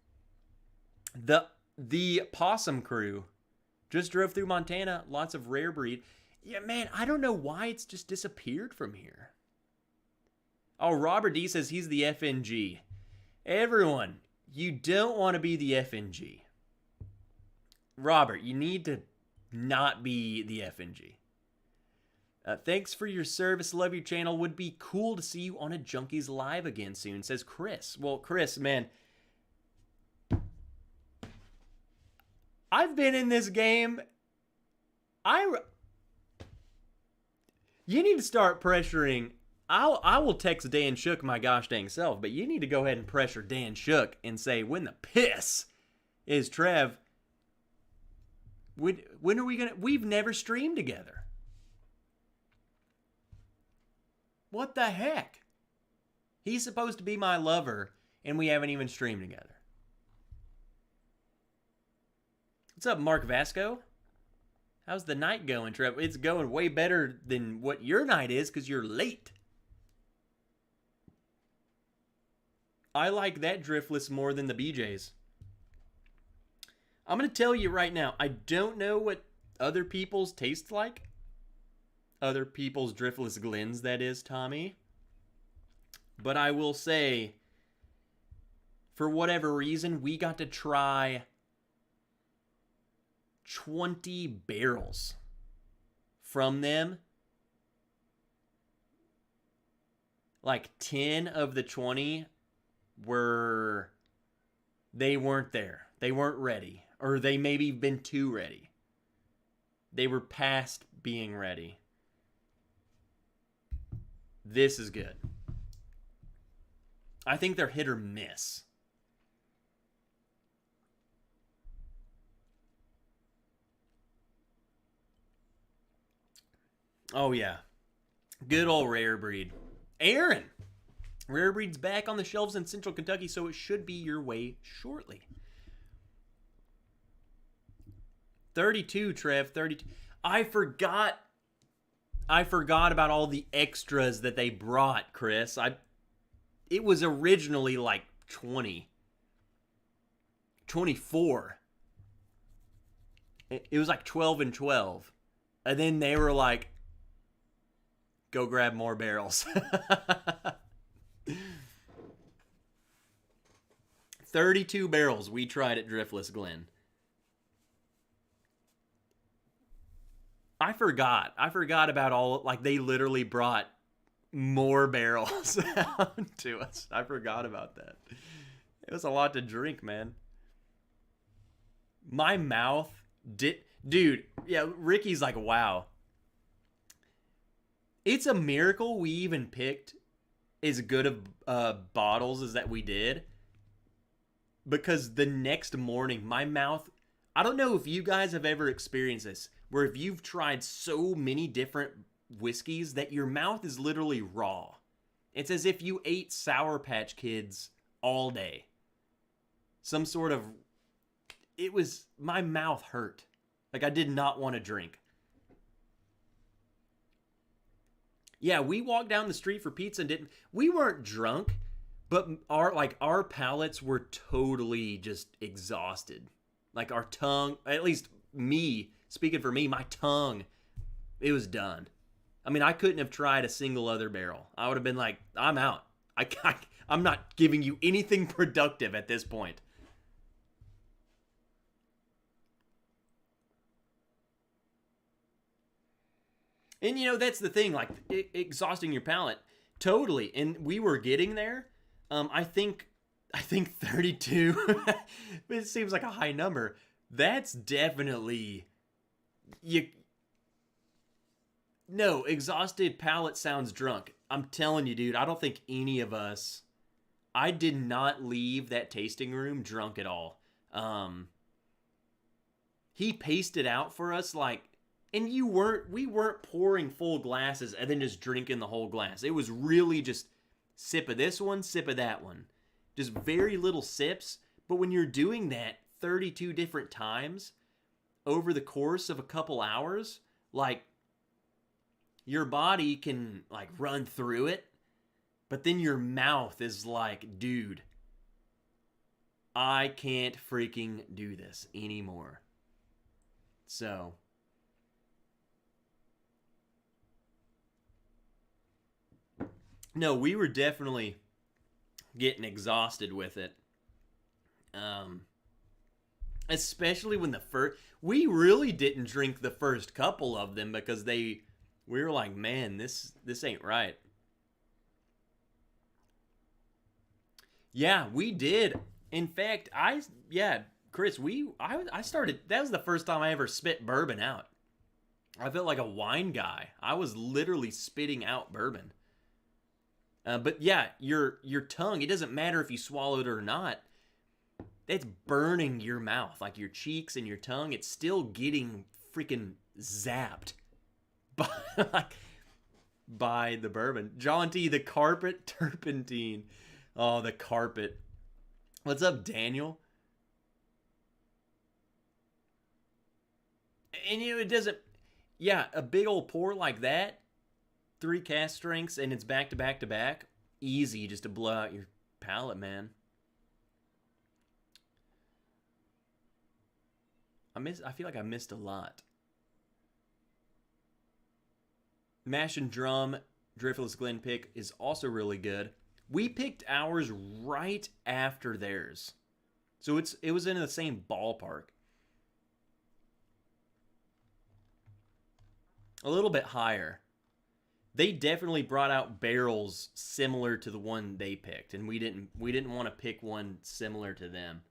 The Possum Crew just drove through Montana. Lots of rare breed. Yeah, man, I don't know why it's just disappeared from here. Oh, Robert D says he's the FNG. Everyone, you don't want to be the FNG. Robert, you need to not be the FNG. Thanks for your service. Love your channel. Would be cool to see you on a Junkies Live again soon, says Chris. Well, Chris, man, I've been in this game. You need to start pressuring. I will text Dan Shook my gosh dang self, but you need to go ahead and pressure Dan Shook and say, when the piss is Trev? When are we gonna? We've never streamed together. What the heck? He's supposed to be my lover, and we haven't even streamed together. What's up, Mark Vasco? How's the night going, Trev? It's going way better than what your night is because you're late. I like that Driftless more than the BJ's. I'm going to tell you right now, I don't know what other people's taste like. Other people's Driftless Glens, that is, Tommy. But I will say, for whatever reason, we got to try 20 barrels from them. Like 10 of the 20 they weren't there. They weren't ready. Or they maybe been too ready. They were past being ready. This is good. I think they're hit or miss. Oh, yeah. Good old rare breed. Aaron! Rare breed's back on the shelves in Central Kentucky, so it should be your way shortly. 32, Trev. 32. I forgot about all the extras that they brought, Chris. It was originally like 20. 24. It was like 12 and 12. And then they were like, go grab more barrels. 32 barrels we tried at Driftless Glen. I forgot about all, like they literally brought more barrels out to us. I forgot about that. It was a lot to drink, man. My mouth did... Dude, yeah, Ricky's like, wow. It's a miracle we even picked as good of bottles as that we did. Because the next morning, my mouth... I don't know if you guys have ever experienced this, where if you've tried so many different whiskeys that your mouth is literally raw. It's as if you ate Sour Patch Kids all day. Some sort of... It was... My mouth hurt. Like, I did not want to drink. Yeah, we walked down the street for pizza and didn't... We weren't drunk, but our palates were totally just exhausted. Like, our tongue... At least me, speaking for me, my tongue, it was done. I mean, I couldn't have tried a single other barrel. I would have been like, I'm out. I'm not giving you anything productive at this point. And, you know, that's the thing, like, exhausting your palate. Totally. And we were getting there. I think 32, it seems like a high number. That's definitely... No, exhausted palate sounds drunk. I'm telling you, dude, I don't think any of us... I did not leave that tasting room drunk at all. He paced it out for us, like... And we weren't pouring full glasses and then just drinking the whole glass. It was really just sip of this one, sip of that one. Just very little sips. But when you're doing that 32 different times over the course of a couple hours, like, your body can, like, run through it. But then your mouth is like, dude, I can't freaking do this anymore. So... No, we were definitely getting exhausted with it. Especially when we really didn't drink the first couple of them because we were like, man, this ain't right. Yeah, we did. In fact, Chris, I started, that was the first time I ever spit bourbon out. I felt like a wine guy. I was literally spitting out bourbon. But yeah, your tongue, it doesn't matter if you swallowed it or not. It's burning your mouth, like your cheeks and your tongue. It's still getting freaking zapped by the bourbon. John T, the carpet turpentine. Oh, the carpet. What's up, Daniel? And you know, it doesn't... Yeah, a big old pour like that, 3 cast strengths, and it's back to back to back. Easy just to blow out your palate, man. I feel like I missed a lot. Mash and Drum, Driftless Glen pick is also really good. We picked ours right after theirs. So it was in the same ballpark. A little bit higher. They definitely brought out barrels similar to the one they picked, and we didn't want to pick one similar to them.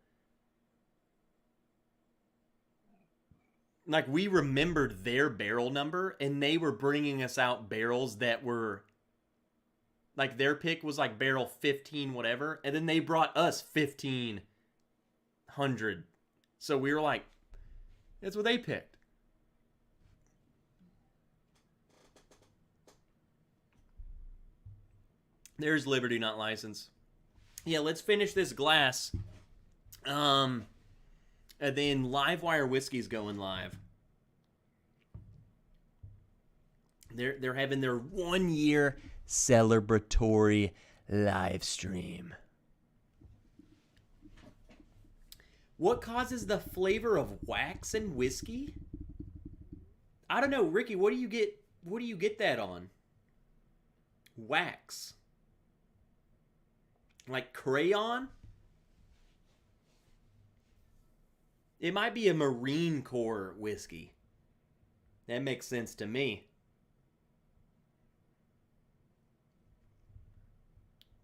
Like, we remembered their barrel number, and they were bringing us out barrels that were, like, their pick was like barrel 15 whatever, and then they brought us 1500. So we were like, that's what they picked. There's Liberty Not License. Yeah, let's finish this glass. And then Livewire Whiskey's going live. They're having their 1-year celebratory live stream. What causes the flavor of wax in whiskey? I don't know, Ricky. What do you get that on? Wax. Like crayon? It might be a Marine Corps whiskey. That makes sense to me.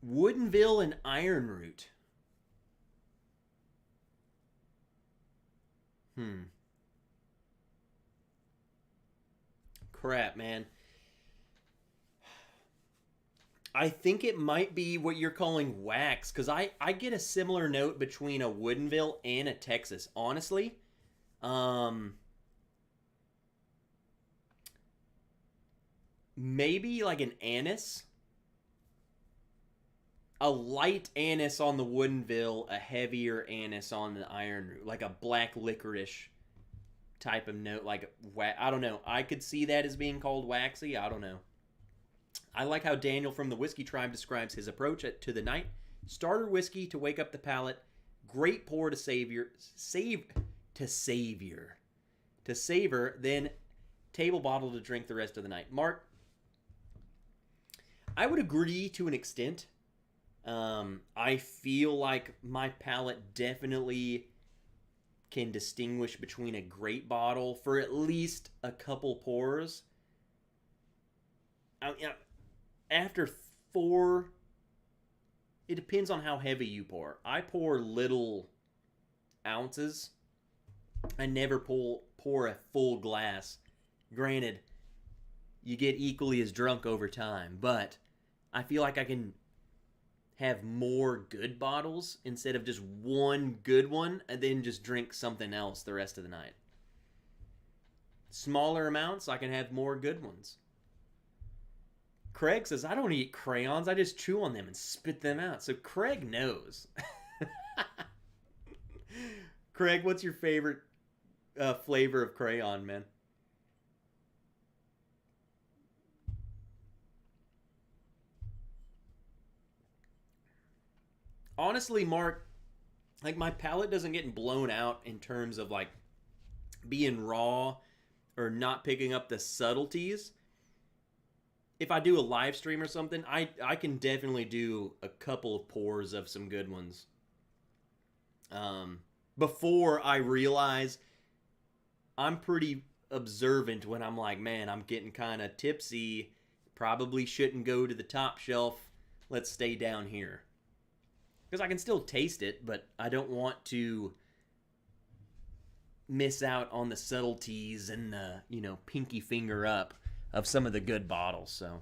Woodinville and Iron Root. Crap, man. I think it might be what you're calling wax, because I get a similar note between a Woodinville and a Texas. Honestly, maybe like an anise. A light anise on the Woodinville, a heavier anise on the Iron Root, like a black licorice type of note. Like, I don't know. I could see that as being called waxy. I don't know. I like how Daniel from the Whiskey Tribe describes his approach to the night. Starter whiskey to wake up the palate. Great pour to savor. Then table bottle to drink the rest of the night. Mark, I would agree to an extent. I feel like my palate definitely can distinguish between a great bottle for at least a couple pours. After 4, it depends on how heavy you pour. I pour little ounces. I never pour a full glass. Granted, you get equally as drunk over time, but I feel like I can have more good bottles instead of just one good one and then just drink something else the rest of the night. Smaller amounts, I can have more good ones. Craig says, I don't eat crayons, I just chew on them and spit them out. So Craig knows. Craig, what's your favorite flavor of crayon, man? Honestly, Mark, like my palate doesn't get blown out in terms of like being raw or not picking up the subtleties. If I do a live stream or something, I can definitely do a couple of pours of some good ones. Before I realize I'm pretty observant when I'm like, man, I'm getting kind of tipsy. Probably shouldn't go to the top shelf. Let's stay down here. Because I can still taste it, but I don't want to miss out on the subtleties and the, pinky finger up of some of the good bottles. So,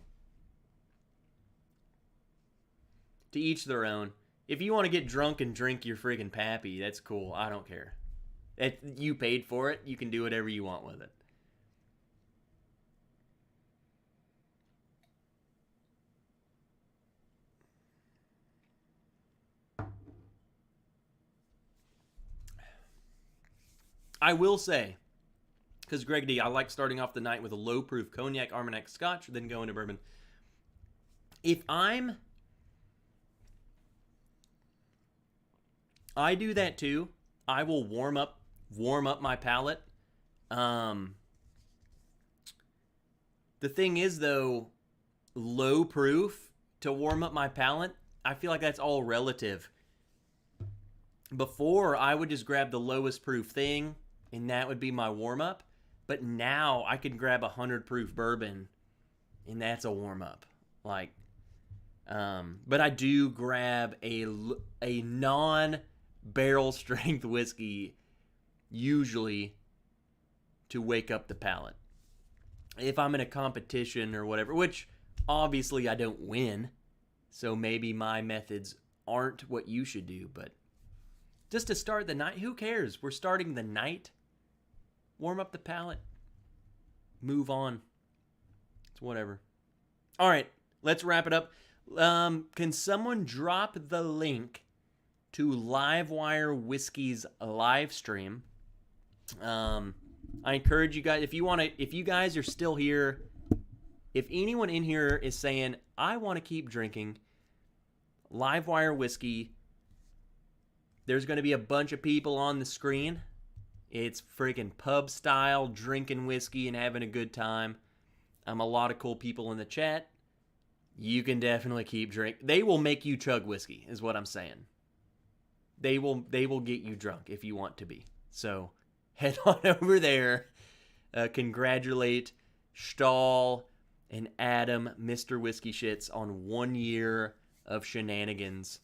to each their own. If you want to get drunk and drink your friggin' Pappy, that's cool. I don't care. You paid for it. You can do whatever you want with it. I will say, because Greg D, I like starting off the night with a low-proof cognac, Armagnac Scotch, then go into bourbon. I do that too. I will warm up my palate. The thing is, though, low proof to warm up my palate, I feel like that's all relative. Before, I would just grab the lowest proof thing, and that would be my warm-up. But now I can grab 100 proof bourbon, and that's a warm-up. But I do grab a non-barrel strength whiskey, usually, to wake up the palate. If I'm in a competition or whatever, which obviously I don't win, so maybe my methods aren't what you should do, but just to start the night, who cares? We're starting the night. Warm up the palate. Move on. It's whatever. All right, let's wrap it up. Can someone drop the link to Livewire Whiskey's live stream? I encourage you guys, if you guys are still here, if anyone in here is saying, I want to keep drinking Livewire Whiskey, there's going to be a bunch of people on the screen. It's freaking pub style, drinking whiskey and having a good time. A lot of cool people in the chat. You can definitely keep drinking. They will make you chug whiskey, is what I'm saying. They will get you drunk if you want to be. So head on over there. Congratulate Stahl and Adam, Mr. Whiskey Shits, on 1 year of shenanigans.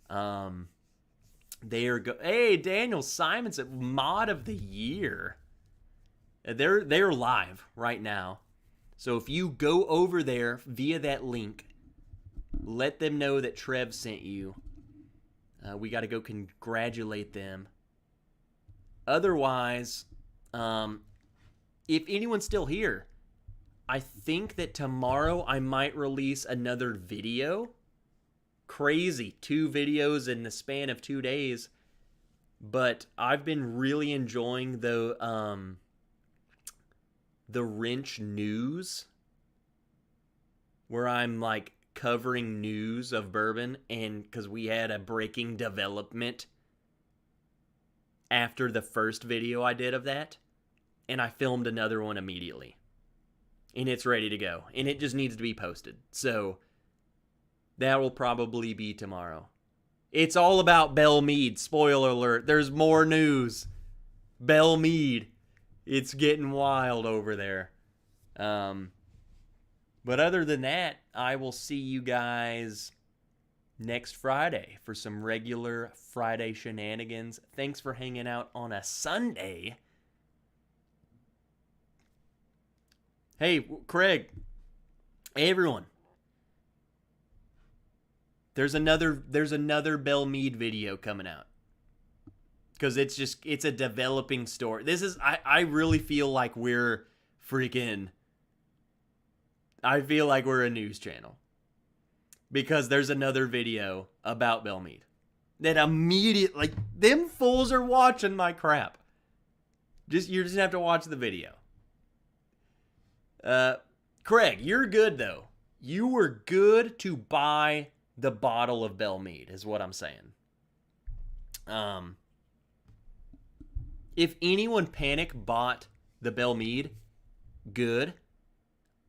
They are Hey, Daniel Simonson, mod of the year. They're live right now. So if you go over there via that link, let them know that Trev sent you. We got to go congratulate them. Otherwise, if anyone's still here, I think that tomorrow I might release another video. Crazy, 2 videos in the span of 2 days. But I've been really enjoying the wrench news, where I'm like covering news of bourbon, and because we had a breaking development after the first video I did of that, and I filmed another one immediately, and it's ready to go, and it just needs to be posted. So that will probably be tomorrow. It's all about Belle Meade. Spoiler alert, there's more news. Belle Meade. It's getting wild over there. But other than that, I will see you guys next Friday for some regular Friday shenanigans. Thanks for hanging out on a Sunday. Hey, Craig. Hey, everyone. There's another Belle Meade video coming out. Because it's a developing story. I really feel like we're a news channel. Because there's another video about Belle Meade. That immediately, them fools are watching my crap. You just have to watch the video. Craig, you're good though. You were good to buy the bottle of Belle Meade, is what I'm saying. If anyone bought the Belle Meade, good.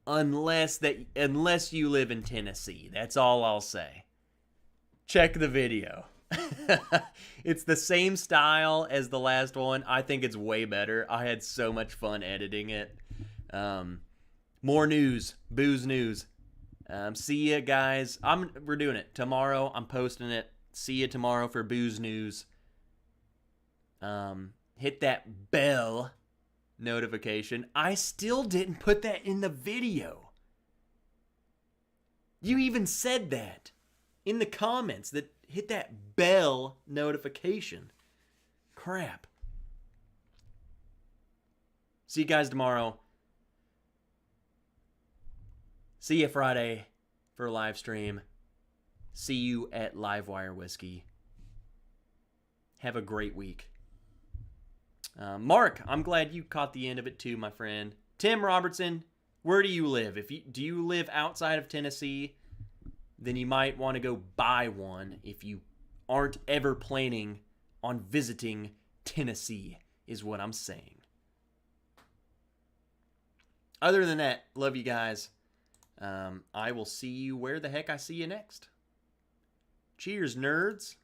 Unless you live in Tennessee. That's all I'll say. Check the video. It's the same style as the last one. I think it's way better. I had so much fun editing it. More news. Booze news. See ya, guys. We're doing it tomorrow. I'm posting it. See you tomorrow for booze news. Hit that bell notification. I still didn't put that in the video. You even said that in the comments, that hit that bell notification. Crap. See you guys tomorrow. See you Friday for a live stream. See you at Livewire Whiskey. Have a great week. Mark, I'm glad you caught the end of it too, my friend. Tim Robertson, where do you live? Do you live outside of Tennessee? Then you might want to go buy one if you aren't ever planning on visiting Tennessee, is what I'm saying. Other than that, love you guys. I will see you where the heck I see you next. Cheers, nerds.